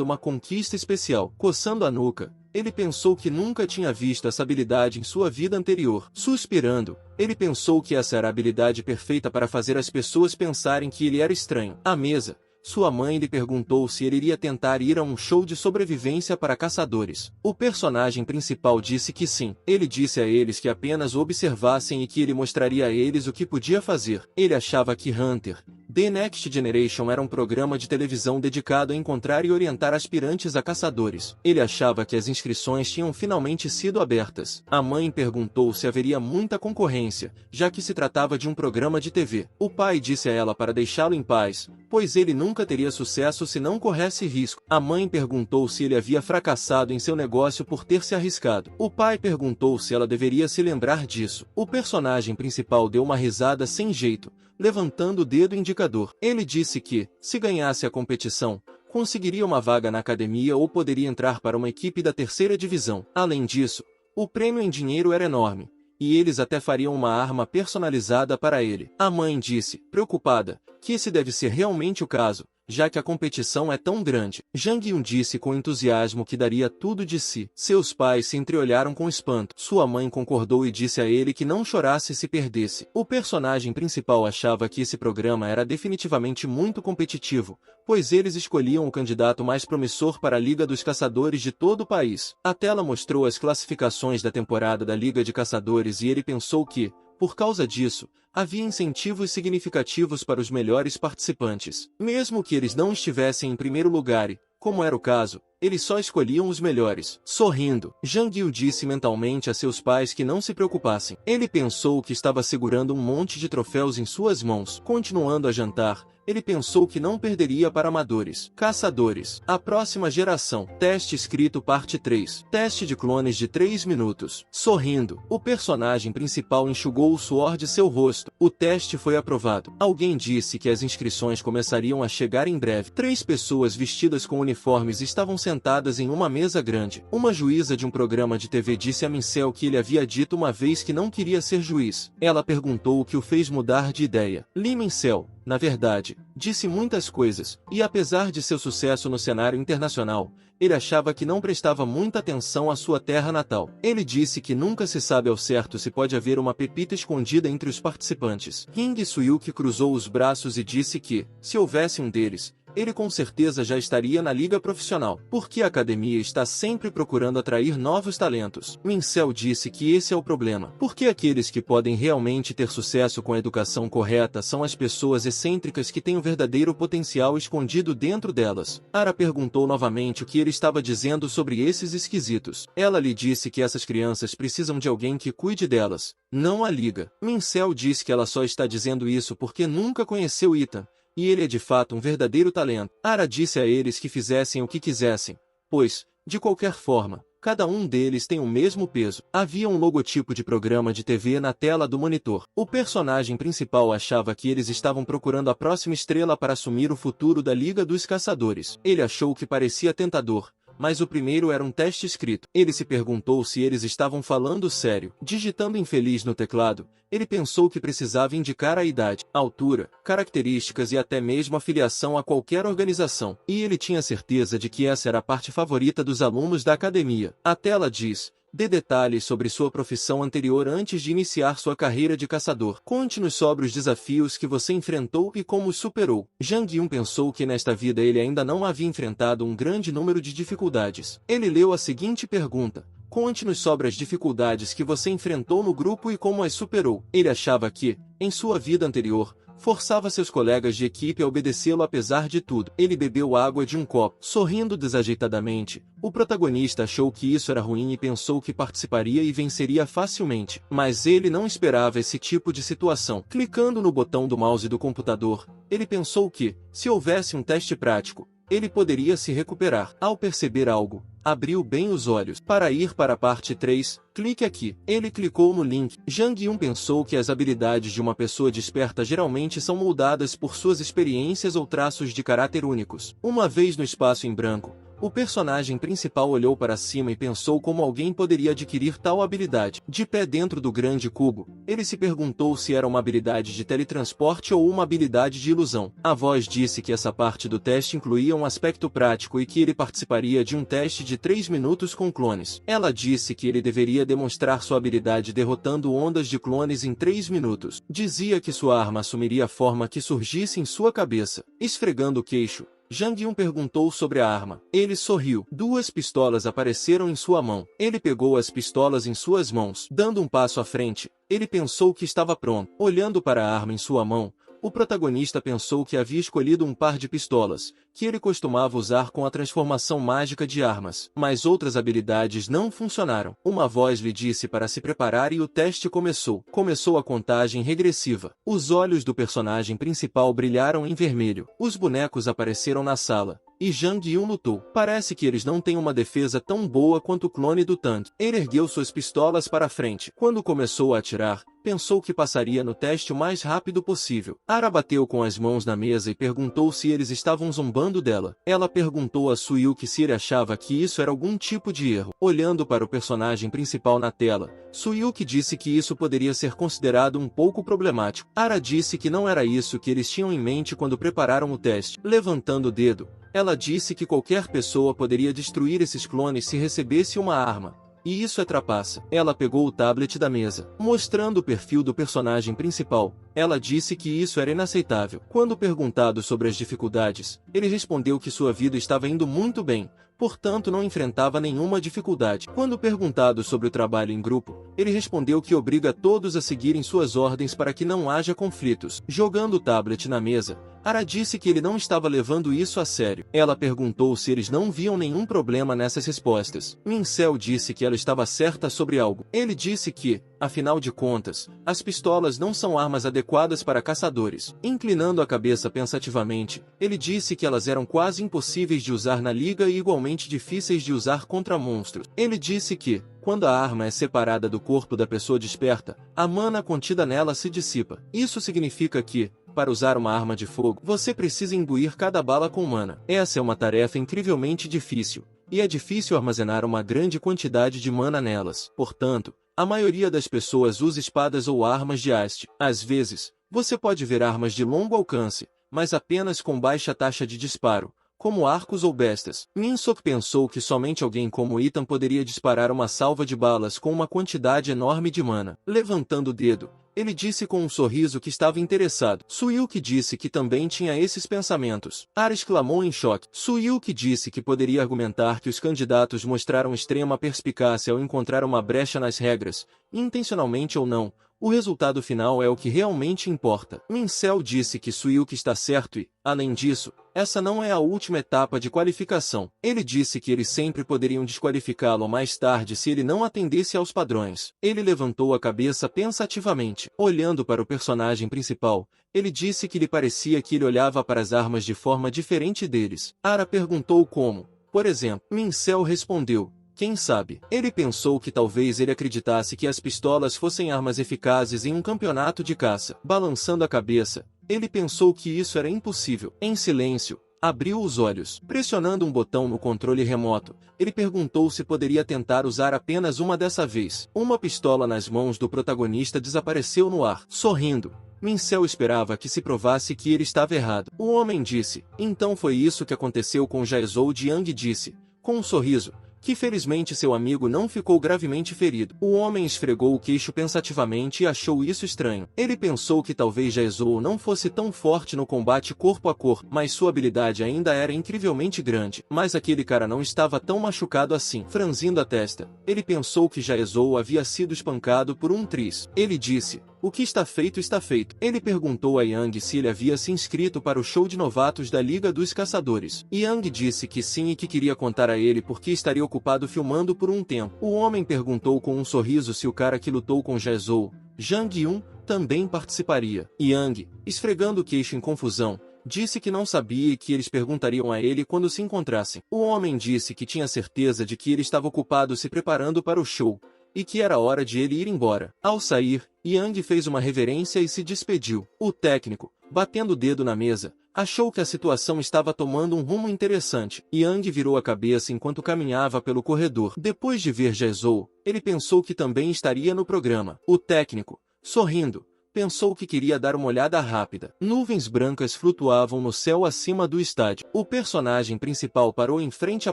uma conquista especial. Coçando a nuca, ele pensou que nunca tinha visto essa habilidade em sua vida anterior. Suspirando, ele pensou que essa era a habilidade perfeita para fazer as pessoas pensarem que ele era estranho. À mesa, sua mãe lhe perguntou se ele iria tentar ir a um show de sobrevivência para caçadores. O personagem principal disse que sim. Ele disse a eles que apenas o observassem e que ele mostraria a eles o que podia fazer. Ele achava que Hunter, The Next Generation era um programa de televisão dedicado a encontrar e orientar aspirantes a caçadores. Ele achava que as inscrições tinham finalmente sido abertas. A mãe perguntou se haveria muita concorrência, já que se tratava de um programa de TV. O pai disse a ela para deixá-lo em paz, pois ele nunca teria sucesso se não corresse risco. A mãe perguntou se ele havia fracassado em seu negócio por ter se arriscado. O pai perguntou se ela deveria se lembrar disso. O personagem principal deu uma risada sem jeito, levantando o dedo indicador. Ele disse que, se ganhasse a competição, conseguiria uma vaga na academia ou poderia entrar para uma equipe da terceira divisão. Além disso, o prêmio em dinheiro era enorme, e eles até fariam uma arma personalizada para ele. A mãe disse, preocupada, que esse deve ser realmente o caso, já que a competição é tão grande. Zhang Yun disse com entusiasmo que daria tudo de si. Seus pais se entreolharam com espanto. Sua mãe concordou e disse a ele que não chorasse se perdesse. O personagem principal achava que esse programa era definitivamente muito competitivo, pois eles escolhiam o candidato mais promissor para a Liga dos Caçadores de todo o país. A tela mostrou as classificações da temporada da Liga de Caçadores e ele pensou que, por causa disso, havia incentivos significativos para os melhores participantes. Mesmo que eles não estivessem em primeiro lugar e, como era o caso, eles só escolhiam os melhores. Sorrindo, Zhang Yu disse mentalmente a seus pais que não se preocupassem. Ele pensou que estava segurando um monte de troféus em suas mãos. Continuando a jantar, ele pensou que não perderia para amadores. Caçadores. A próxima geração. Teste escrito parte 3. Teste de clones de 3 minutos. Sorrindo, o personagem principal enxugou o suor de seu rosto. O teste foi aprovado. Alguém disse que as inscrições começariam a chegar em breve. 3 pessoas vestidas com uniformes estavam sentadas em uma mesa grande. Uma juíza de um programa de TV disse a Mincel que ele havia dito uma vez que não queria ser juiz. Ela perguntou o que o fez mudar de ideia. Li Mincel, na verdade, disse muitas coisas, e apesar de seu sucesso no cenário internacional, ele achava que não prestava muita atenção à sua terra natal. Ele disse que nunca se sabe ao certo se pode haver uma pepita escondida entre os participantes. Ring Suyuki cruzou os braços e disse que, se houvesse um deles, ele com certeza já estaria na liga profissional, porque a academia está sempre procurando atrair novos talentos. Mincel disse que esse é o problema, porque aqueles que podem realmente ter sucesso com a educação correta são as pessoas excêntricas que têm o verdadeiro potencial escondido dentro delas. Ara perguntou novamente o que ele estava dizendo sobre esses esquisitos. Ela lhe disse que essas crianças precisam de alguém que cuide delas, não a liga. Mincel disse que ela só está dizendo isso porque nunca conheceu Ethan, e ele é de fato um verdadeiro talento. Ara disse a eles que fizessem o que quisessem, pois, de qualquer forma, cada um deles tem o mesmo peso. Havia um logotipo de programa de TV na tela do monitor. O personagem principal achava que eles estavam procurando a próxima estrela para assumir o futuro da Liga dos Caçadores. Ele achou que parecia tentador, mas o primeiro era um teste escrito. Ele se perguntou se eles estavam falando sério. Digitando infeliz no teclado, ele pensou que precisava indicar a idade, altura, características e até mesmo a filiação a qualquer organização. E ele tinha certeza de que essa era a parte favorita dos alunos da academia. A tela diz: dê detalhes sobre sua profissão anterior antes de iniciar sua carreira de caçador. Conte-nos sobre os desafios que você enfrentou e como os superou. Zhang Yun pensou que nesta vida ele ainda não havia enfrentado um grande número de dificuldades. Ele leu a seguinte pergunta: conte-nos sobre as dificuldades que você enfrentou no grupo e como as superou. Ele achava que, em sua vida anterior, Forçava seus colegas de equipe a obedecê-lo apesar de tudo. Ele bebeu água de um copo, sorrindo desajeitadamente. O protagonista achou que isso era ruim e pensou que participaria e venceria facilmente. Mas ele não esperava esse tipo de situação. Clicando no botão do mouse do computador, ele pensou que, se houvesse um teste prático, ele poderia se recuperar. Ao perceber algo, abriu bem os olhos. Para ir para a parte 3, clique aqui. Ele clicou no link. Jang Yun pensou que as habilidades de uma pessoa desperta geralmente são moldadas por suas experiências ou traços de caráter únicos. Uma vez no espaço em branco, o personagem principal olhou para cima e pensou como alguém poderia adquirir tal habilidade. De pé dentro do grande cubo, ele se perguntou se era uma habilidade de teletransporte ou uma habilidade de ilusão. A voz disse que essa parte do teste incluía um aspecto prático e que ele participaria de um teste de 3 minutos com clones. Ela disse que ele deveria demonstrar sua habilidade derrotando ondas de clones em 3 minutos. Dizia que sua arma assumiria a forma que surgisse em sua cabeça. Esfregando o queixo, Jang Yun perguntou sobre a arma. Ele sorriu. 2 pistolas apareceram em sua mão. Ele pegou as pistolas em suas mãos. Dando um passo à frente, ele pensou que estava pronto. Olhando para a arma em sua mão, o protagonista pensou que havia escolhido um par de pistolas, que ele costumava usar com a transformação mágica de armas. Mas outras habilidades não funcionaram. Uma voz lhe disse para se preparar e o teste começou. Começou a contagem regressiva. Os olhos do personagem principal brilharam em vermelho. Os bonecos apareceram na sala. E Jang Yun lutou. Parece que eles não têm uma defesa tão boa quanto o clone do Tang. Ele ergueu suas pistolas para a frente. Quando começou a atirar, pensou que passaria no teste o mais rápido possível. Ara bateu com as mãos na mesa e perguntou se eles estavam zombando dela. Ela perguntou a Suyuki se ele achava que isso era algum tipo de erro. Olhando para o personagem principal na tela, Suyuki disse que isso poderia ser considerado um pouco problemático. Ara disse que não era isso que eles tinham em mente quando prepararam o teste. Levantando o dedo, ela disse que qualquer pessoa poderia destruir esses clones se recebesse uma arma. E isso é trapaça. Ela pegou o tablet da mesa, mostrando o perfil do personagem principal. Ela disse que isso era inaceitável. Quando perguntado sobre as dificuldades, ele respondeu que sua vida estava indo muito bem, portanto não enfrentava nenhuma dificuldade. Quando perguntado sobre o trabalho em grupo, ele respondeu que obriga todos a seguirem suas ordens para que não haja conflitos. Jogando o tablet na mesa, Ara disse que ele não estava levando isso a sério. Ela perguntou se eles não viam nenhum problema nessas respostas. Mincel disse que ela estava certa sobre algo. Ele disse que, afinal de contas, as pistolas não são armas adequadas para caçadores. Inclinando a cabeça pensativamente, ele disse que elas eram quase impossíveis de usar na liga e igualmente difíceis de usar contra monstros. Ele disse que, quando a arma é separada do corpo da pessoa desperta, a mana contida nela se dissipa. Isso significa que, para usar uma arma de fogo, você precisa imbuir cada bala com mana. Essa é uma tarefa incrivelmente difícil, e é difícil armazenar uma grande quantidade de mana nelas. Portanto, a maioria das pessoas usa espadas ou armas de haste. Às vezes, você pode ver armas de longo alcance, mas apenas com baixa taxa de disparo, como arcos ou bestas. Minsok pensou que somente alguém como Ethan poderia disparar uma salva de balas com uma quantidade enorme de mana. Levantando o dedo, ele disse com um sorriso que estava interessado. Suyuki disse que também tinha esses pensamentos. Ara exclamou em choque. Suyuki disse que poderia argumentar que os candidatos mostraram extrema perspicácia ao encontrar uma brecha nas regras, intencionalmente ou não. O resultado final é o que realmente importa. Mincel disse que Suyuki está certo e, além disso, essa não é a última etapa de qualificação. Ele disse que eles sempre poderiam desqualificá-lo mais tarde se ele não atendesse aos padrões. Ele levantou a cabeça pensativamente. Olhando para o personagem principal, ele disse que lhe parecia que ele olhava para as armas de forma diferente deles. Ara perguntou como. Por exemplo, Mincel respondeu. Quem sabe? Ele pensou que talvez ele acreditasse que as pistolas fossem armas eficazes em um campeonato de caça. Balançando a cabeça, ele pensou que isso era impossível. Em silêncio, abriu os olhos. Pressionando um botão no controle remoto, ele perguntou se poderia tentar usar apenas uma dessa vez. Uma pistola nas mãos do protagonista desapareceu no ar. Sorrindo, Mincel esperava que se provasse que ele estava errado. O homem disse. Então foi isso que aconteceu com Jaezou. Jiang disse, com um sorriso, que felizmente seu amigo não ficou gravemente ferido. O homem esfregou o queixo pensativamente e achou isso estranho. Ele pensou que talvez Jaezou não fosse tão forte no combate corpo a corpo, mas sua habilidade ainda era incrivelmente grande. Mas aquele cara não estava tão machucado assim. Franzindo a testa, ele pensou que Jaezou havia sido espancado por um tris. Ele disse, o que está feito está feito. Ele perguntou a Yang se ele havia se inscrito para o show de novatos da Liga dos Caçadores. Yang disse que sim e que queria contar a ele porque estaria ocupado filmando por um tempo. O homem perguntou com um sorriso se o cara que lutou com Jae-Zhou, Jang Yun, também participaria. Yang, esfregando o queixo em confusão, disse que não sabia e que eles perguntariam a ele quando se encontrassem. O homem disse que tinha certeza de que ele estava ocupado se preparando para o show, e que era hora de ele ir embora. Ao sair, Yang fez uma reverência e se despediu. O técnico, batendo o dedo na mesa, achou que a situação estava tomando um rumo interessante. Yang virou a cabeça enquanto caminhava pelo corredor. Depois de ver Jae-Zhou, ele pensou que também estaria no programa. O técnico, sorrindo, pensou que queria dar uma olhada rápida. Nuvens brancas flutuavam no céu acima do estádio. O personagem principal parou em frente à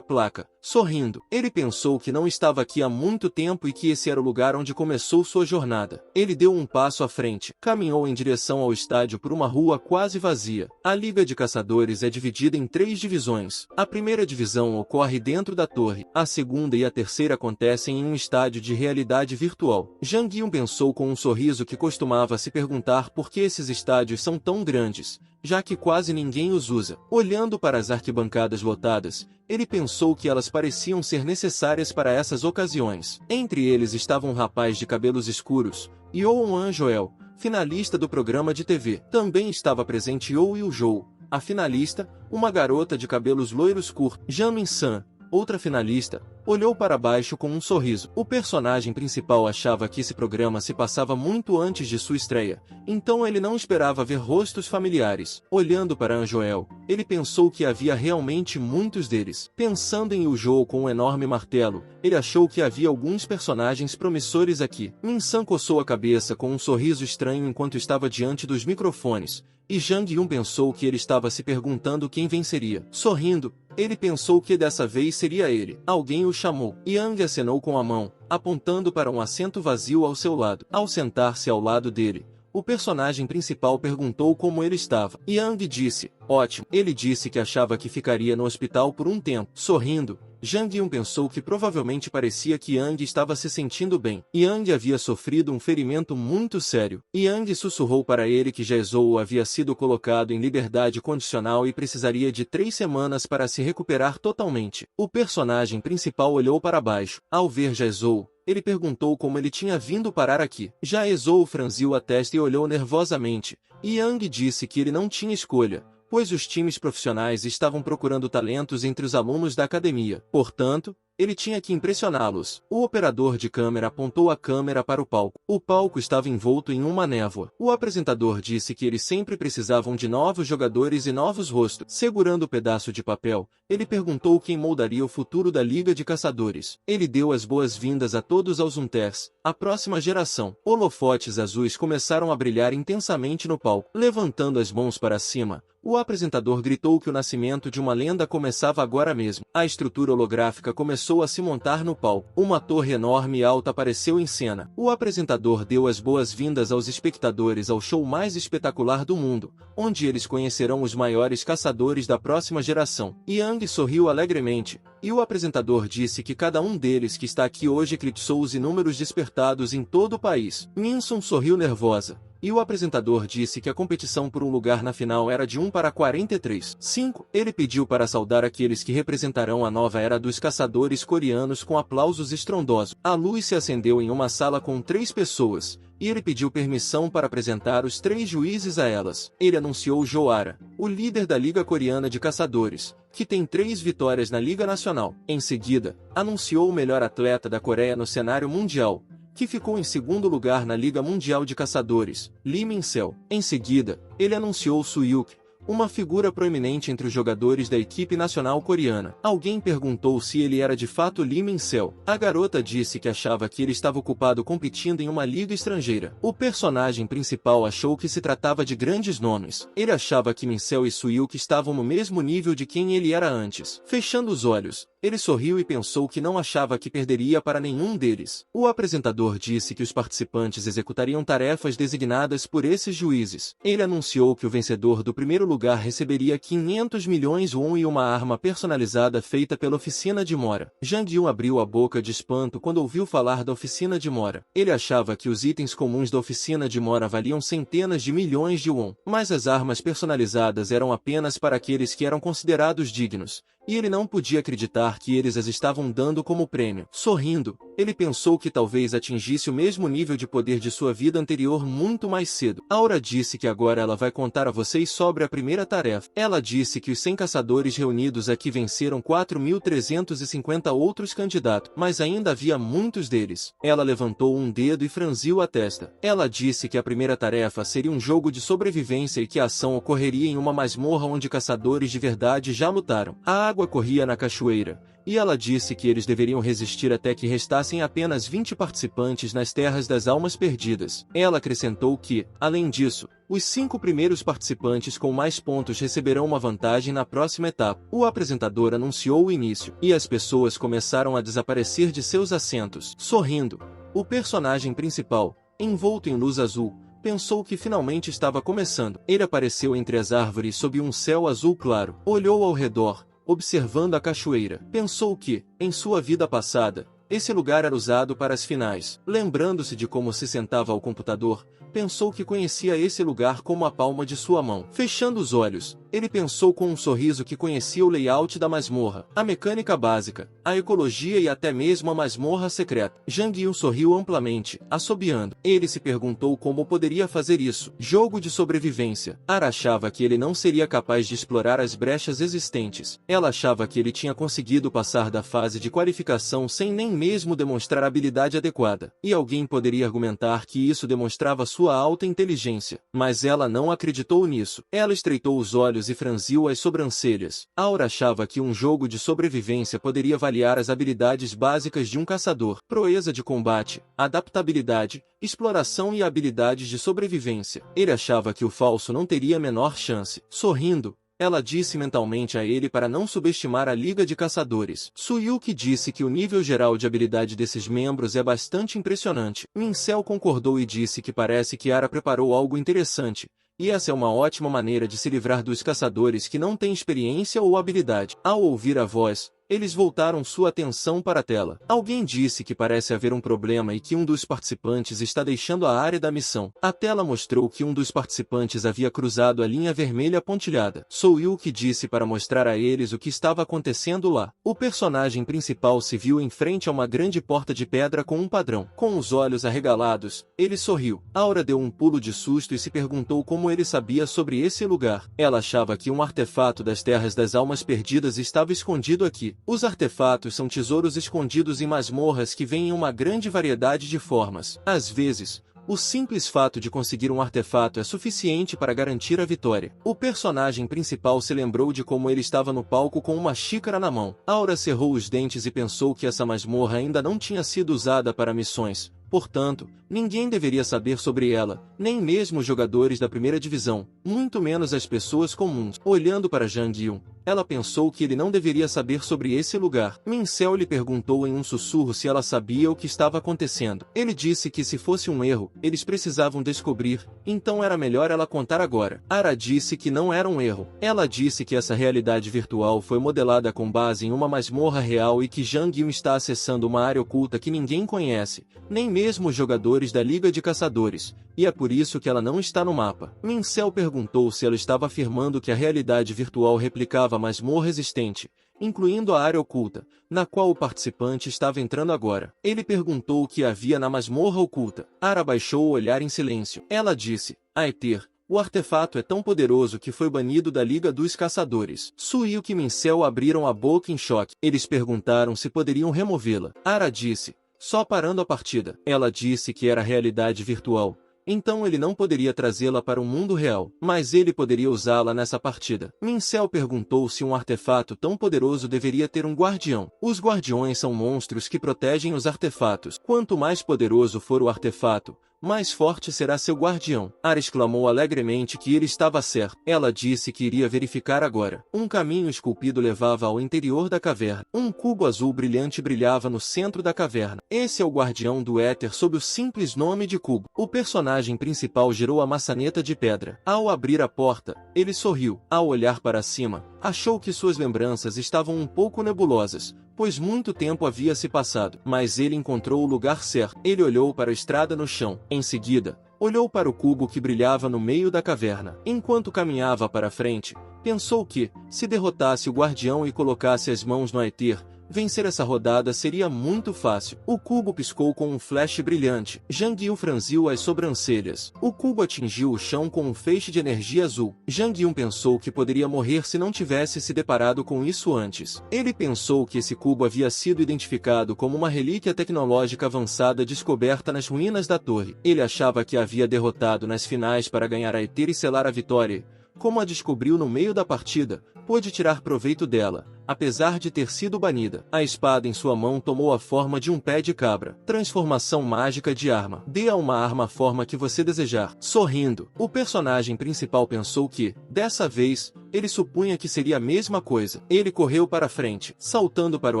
placa, sorrindo. Ele pensou que não estava aqui há muito tempo e que esse era o lugar onde começou sua jornada. Ele deu um passo à frente, caminhou em direção ao estádio por uma rua quase vazia. A Liga de Caçadores é dividida em 3 divisões. A primeira divisão ocorre dentro da torre. A segunda e a terceira acontecem em um estádio de realidade virtual. Jang Yun pensou com um sorriso que costumava se perguntar por que esses estádios são tão grandes, já que quase ninguém os usa. Olhando para as arquibancadas lotadas, ele pensou que elas pareciam ser necessárias para essas ocasiões. Entre eles estava um rapaz de cabelos escuros, Yoon An-joel, finalista do programa de TV. Também estava presente You Il-jou, a finalista, uma garota de cabelos loiros curtos. Jang Min-san, outra finalista, olhou para baixo com um sorriso. O personagem principal achava que esse programa se passava muito antes de sua estreia, então ele não esperava ver rostos familiares. Olhando para An-joel, ele pensou que havia realmente muitos deles. Pensando em Yu-jou com um enorme martelo, ele achou que havia alguns personagens promissores aqui. Min-san coçou a cabeça com um sorriso estranho enquanto estava diante dos microfones, e Jang Yun pensou que ele estava se perguntando quem venceria. Sorrindo, ele pensou que dessa vez seria ele. Alguém o chamou. Yang acenou com a mão, apontando para um assento vazio ao seu lado. Ao sentar-se ao lado dele, o personagem principal perguntou como ele estava. Yang disse, ótimo. Ele disse que achava que ficaria no hospital por um tempo. Sorrindo, Jang Yun pensou que provavelmente parecia que Yang estava se sentindo bem. Yang havia sofrido um ferimento muito sério. Yang sussurrou para ele que Jae-Zhou havia sido colocado em liberdade condicional e precisaria de 3 semanas para se recuperar totalmente. O personagem principal olhou para baixo. Ao ver Jae-Zhou, ele perguntou como ele tinha vindo parar aqui. Jae-Zhou franziu a testa e olhou nervosamente. Yang disse que ele não tinha escolha, pois os times profissionais estavam procurando talentos entre os alunos da academia. Portanto, ele tinha que impressioná-los. O operador de câmera apontou a câmera para o palco. O palco estava envolto em uma névoa. O apresentador disse que eles sempre precisavam de novos jogadores e novos rostos. Segurando o pedaço de papel, ele perguntou quem moldaria o futuro da Liga de Caçadores. Ele deu as boas-vindas a todos aos Hunters, a próxima geração. Holofotes azuis começaram a brilhar intensamente no palco. Levantando as mãos para cima, o apresentador gritou que o nascimento de uma lenda começava agora mesmo. A estrutura holográfica começou a se montar no palco. Uma torre enorme e alta apareceu em cena. O apresentador deu as boas-vindas aos espectadores ao show mais espetacular do mundo, onde eles conhecerão os maiores caçadores da próxima geração. Yang sorriu alegremente, e o apresentador disse que cada um deles que está aqui hoje eclipsou os inúmeros despertados em todo o país. Min-sun sorriu nervosa, e o apresentador disse que a competição por um lugar na final era de 1 para 43. 5. Ele pediu para saudar aqueles que representarão a nova era dos caçadores coreanos com aplausos estrondosos. A luz se acendeu em uma sala com 3 pessoas, e ele pediu permissão para apresentar os 3 juízes a elas. Ele anunciou Joara, o líder da Liga Coreana de Caçadores, que tem 3 vitórias na Liga Nacional. Em seguida, anunciou o melhor atleta da Coreia no cenário mundial, que ficou em segundo lugar na Liga Mundial de Caçadores, Lee Min-seo. Em seguida, ele anunciou Soo-yuk, uma figura proeminente entre os jogadores da equipe nacional coreana. Alguém perguntou se ele era de fato Lee Min-seo. A garota disse que achava que ele estava ocupado competindo em uma liga estrangeira. O personagem principal achou que se tratava de grandes nomes. Ele achava que Min-seo e Soo-yuk estavam no mesmo nível de quem ele era antes. Fechando os olhos, Ele sorriu e pensou que não achava que perderia para nenhum deles. O apresentador disse que os participantes executariam tarefas designadas por esses juízes. Ele anunciou que o vencedor do primeiro lugar receberia 500 milhões won e uma arma personalizada feita pela oficina de Mora. Jang Yun abriu a boca de espanto quando ouviu falar da oficina de Mora. Ele achava que os itens comuns da oficina de Mora valiam centenas de milhões de won, mas as armas personalizadas eram apenas para aqueles que eram considerados dignos, e ele não podia acreditar que eles as estavam dando como prêmio. Sorrindo, ele pensou que talvez atingisse o mesmo nível de poder de sua vida anterior muito mais cedo. Aura disse que agora ela vai contar a vocês sobre a primeira tarefa. Ela disse que os 100 caçadores reunidos aqui venceram 4.350 outros candidatos, mas ainda havia muitos deles. Ela levantou um dedo e franziu a testa. Ela disse que a primeira tarefa seria um jogo de sobrevivência e que a ação ocorreria em uma masmorra onde caçadores de verdade já lutaram. A água corria na cachoeira, e ela disse que eles deveriam resistir até que restassem apenas 20 participantes nas Terras das Almas Perdidas. Ela acrescentou que, além disso, os 5 primeiros participantes com mais pontos receberão uma vantagem na próxima etapa. O apresentador anunciou o início, e as pessoas começaram a desaparecer de seus assentos. Sorrindo, o personagem principal, envolto em luz azul, pensou que finalmente estava começando. Ele apareceu entre as árvores sob um céu azul claro. Olhou ao redor, observando a cachoeira. Pensou que, em sua vida passada, esse lugar era usado para as finais. Lembrando-se de como se sentava ao computador, pensou que conhecia esse lugar como a palma de sua mão. Fechando os olhos, ele pensou com um sorriso que conhecia o layout da masmorra, a mecânica básica, a ecologia e até mesmo a masmorra secreta. Jang Yun sorriu amplamente, assobiando. Ele se perguntou como poderia fazer isso. Jogo de sobrevivência. Ara achava que ele não seria capaz de explorar as brechas existentes. Ela achava que ele tinha conseguido passar da fase de qualificação sem nem mesmo demonstrar a habilidade adequada. E alguém poderia argumentar que isso demonstrava sua alta inteligência. Mas ela não acreditou nisso. Ela estreitou os olhos e franziu as sobrancelhas. Aura achava que um jogo de sobrevivência poderia avaliar as habilidades básicas de um caçador: proeza de combate, adaptabilidade, exploração e habilidades de sobrevivência. Ele achava que o falso não teria a menor chance. Sorrindo, ela disse mentalmente a ele para não subestimar a Liga de Caçadores. Suyuki disse que o nível geral de habilidade desses membros é bastante impressionante. Mincel concordou e disse que parece que Ara preparou algo interessante, e essa é uma ótima maneira de se livrar dos caçadores que não têm experiência ou habilidade. Ao ouvir a voz, eles voltaram sua atenção para a tela. Alguém disse que parece haver um problema e que um dos participantes está deixando a área da missão. A tela mostrou que um dos participantes havia cruzado a linha vermelha pontilhada. Soyuki disse para mostrar a eles o que estava acontecendo lá. O personagem principal se viu em frente a uma grande porta de pedra com um padrão. Com os olhos arregalados, ele sorriu. Aura deu um pulo de susto e se perguntou como ele sabia sobre esse lugar. Ela achava que um artefato das Terras das Almas Perdidas estava escondido aqui. Os artefatos são tesouros escondidos em masmorras que vêm em uma grande variedade de formas. Às vezes, o simples fato de conseguir um artefato é suficiente para garantir a vitória. O personagem principal se lembrou de como ele estava no palco com uma xícara na mão. Aura cerrou os dentes e pensou que essa masmorra ainda não tinha sido usada para missões. Portanto, ninguém deveria saber sobre ela, nem mesmo os jogadores da primeira divisão, muito menos as pessoas comuns. Olhando para Jang Yun, ela pensou que ele não deveria saber sobre esse lugar. Mincel lhe perguntou em um sussurro se ela sabia o que estava acontecendo. Ele disse que se fosse um erro, eles precisavam descobrir, então era melhor ela contar agora. Ara disse que não era um erro. Ela disse que essa realidade virtual foi modelada com base em uma masmorra real e que Jang Yun está acessando uma área oculta que ninguém conhece, nem mesmo os jogadores da Liga de Caçadores, e é por isso que ela não está no mapa. Mincel perguntou se ela estava afirmando que a realidade virtual replicava a masmorra existente, incluindo a área oculta, na qual o participante estava entrando agora. Ele perguntou o que havia na masmorra oculta. Ara baixou o olhar em silêncio. Ela disse: Aether, o artefato é tão poderoso que foi banido da Liga dos Caçadores. Suyuki e Mincel abriram a boca em choque. Eles perguntaram se poderiam removê-la. Ara disse: só parando a partida. Ela disse que era realidade virtual, então ele não poderia trazê-la para o mundo real, mas ele poderia usá-la nessa partida. Mincel perguntou se um artefato tão poderoso deveria ter um guardião. Os guardiões são monstros que protegem os artefatos. Quanto mais poderoso for o artefato, mais forte será seu guardião. Ara exclamou alegremente que ele estava certo. Ela disse que iria verificar agora. Um caminho esculpido levava ao interior da caverna. Um cubo azul brilhante brilhava no centro da caverna. Esse é o guardião do éter sob o simples nome de cubo. O personagem principal girou a maçaneta de pedra. Ao abrir a porta, ele sorriu. Ao olhar para cima, achou que suas lembranças estavam um pouco nebulosas, pois muito tempo havia se passado. Mas ele encontrou o lugar certo. Ele olhou para a estrada no chão. Em seguida, olhou para o cubo que brilhava no meio da caverna. Enquanto caminhava para frente, pensou que, se derrotasse o guardião e colocasse as mãos no Aether, vencer essa rodada seria muito fácil. O cubo piscou com um flash brilhante. Zhang Yun franziu as sobrancelhas. O cubo atingiu o chão com um feixe de energia azul. Zhang Yun pensou que poderia morrer se não tivesse se deparado com isso antes. Ele pensou que esse cubo havia sido identificado como uma relíquia tecnológica avançada descoberta nas ruínas da torre. Ele achava que havia derrotado nas finais para ganhar a Aether e selar a vitória. Como a descobriu no meio da partida, pôde tirar proveito dela, apesar de ter sido banida. A espada em sua mão tomou a forma de um pé de cabra. Transformação mágica de arma. Dê a uma arma a forma que você desejar. Sorrindo, o personagem principal pensou que, dessa vez, ele supunha que seria a mesma coisa. Ele correu para frente, saltando para o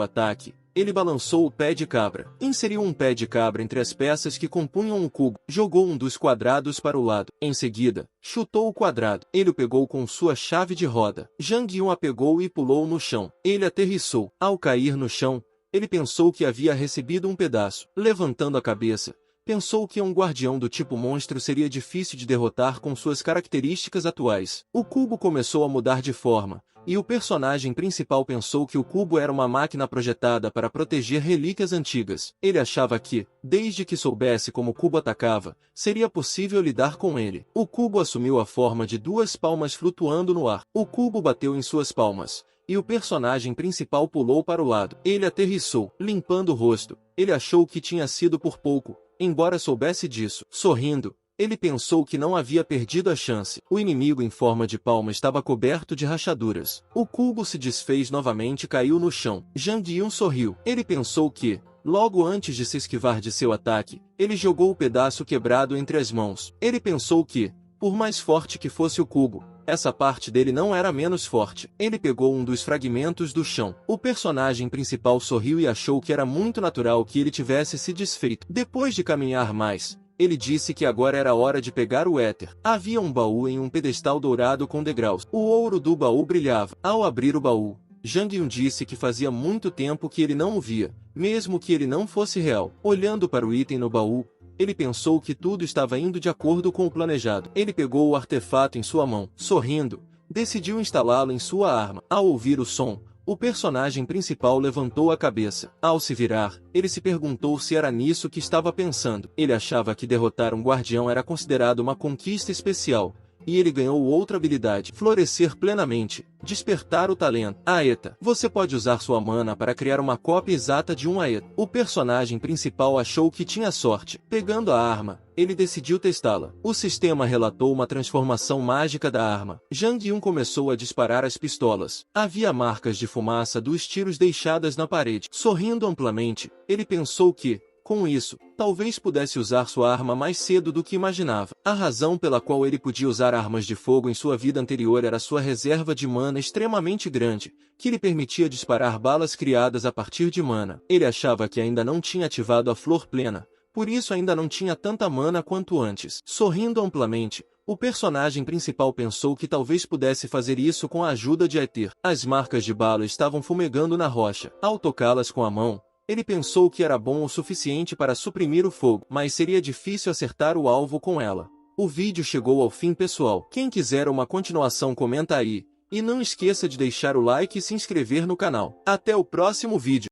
ataque. Ele balançou o pé de cabra. Inseriu um pé de cabra entre as peças que compunham um cubo. Jogou um dos quadrados para o lado. Em seguida, chutou o quadrado. Ele o pegou com sua chave de roda. Zhang Yun a pegou e pulou no chão. Ele aterrissou. Ao cair no chão, ele pensou que havia recebido um pedaço. Levantando a cabeça, pensou que um guardião do tipo monstro seria difícil de derrotar com suas características atuais. O cubo começou a mudar de forma, e o personagem principal pensou que o cubo era uma máquina projetada para proteger relíquias antigas. Ele achava que, desde que soubesse como o cubo atacava, seria possível lidar com ele. O cubo assumiu a forma de duas palmas flutuando no ar. O cubo bateu em suas palmas, e o personagem principal pulou para o lado. Ele aterrissou, limpando o rosto. Ele achou que tinha sido por pouco, embora soubesse disso. Sorrindo, ele pensou que não havia perdido a chance. O inimigo em forma de palma estava coberto de rachaduras. O cubo se desfez novamente e caiu no chão. Zhang Yun sorriu. Ele pensou que, logo antes de se esquivar de seu ataque, ele jogou o pedaço quebrado entre as mãos. Ele pensou que, por mais forte que fosse o cubo, essa parte dele não era menos forte. Ele pegou um dos fragmentos do chão. O personagem principal sorriu e achou que era muito natural que ele tivesse se desfeito. Depois de caminhar mais, ele disse que agora era hora de pegar o éter. Havia um baú em um pedestal dourado com degraus. O ouro do baú brilhava. Ao abrir o baú, Zhang Yun disse que fazia muito tempo que ele não o via, mesmo que ele não fosse real. Olhando para o item no baú, ele pensou que tudo estava indo de acordo com o planejado. Ele pegou o artefato em sua mão. Sorrindo, decidiu instalá-lo em sua arma. Ao ouvir o som, o personagem principal levantou a cabeça. Ao se virar, ele se perguntou se era nisso que estava pensando. Ele achava que derrotar um guardião era considerado uma conquista especial, e ele ganhou outra habilidade: florescer plenamente, despertar o talento. Aeta. Você pode usar sua mana para criar uma cópia exata de um Aeta. O personagem principal achou que tinha sorte. Pegando a arma, ele decidiu testá-la. O sistema relatou uma transformação mágica da arma. Zhang Yun começou a disparar as pistolas. Havia marcas de fumaça dos tiros deixadas na parede. Sorrindo amplamente, ele pensou que, com isso, talvez pudesse usar sua arma mais cedo do que imaginava. A razão pela qual ele podia usar armas de fogo em sua vida anterior era sua reserva de mana extremamente grande, que lhe permitia disparar balas criadas a partir de mana. Ele achava que ainda não tinha ativado a flor plena, por isso ainda não tinha tanta mana quanto antes. Sorrindo amplamente, o personagem principal pensou que talvez pudesse fazer isso com a ajuda de Aether. As marcas de bala estavam fumegando na rocha. Ao tocá-las com a mão, ele pensou que era bom o suficiente para suprimir o fogo, mas seria difícil acertar o alvo com ela. O vídeo chegou ao fim, pessoal. Quem quiser uma continuação comenta aí, e não esqueça de deixar o like e se inscrever no canal. Até o próximo vídeo.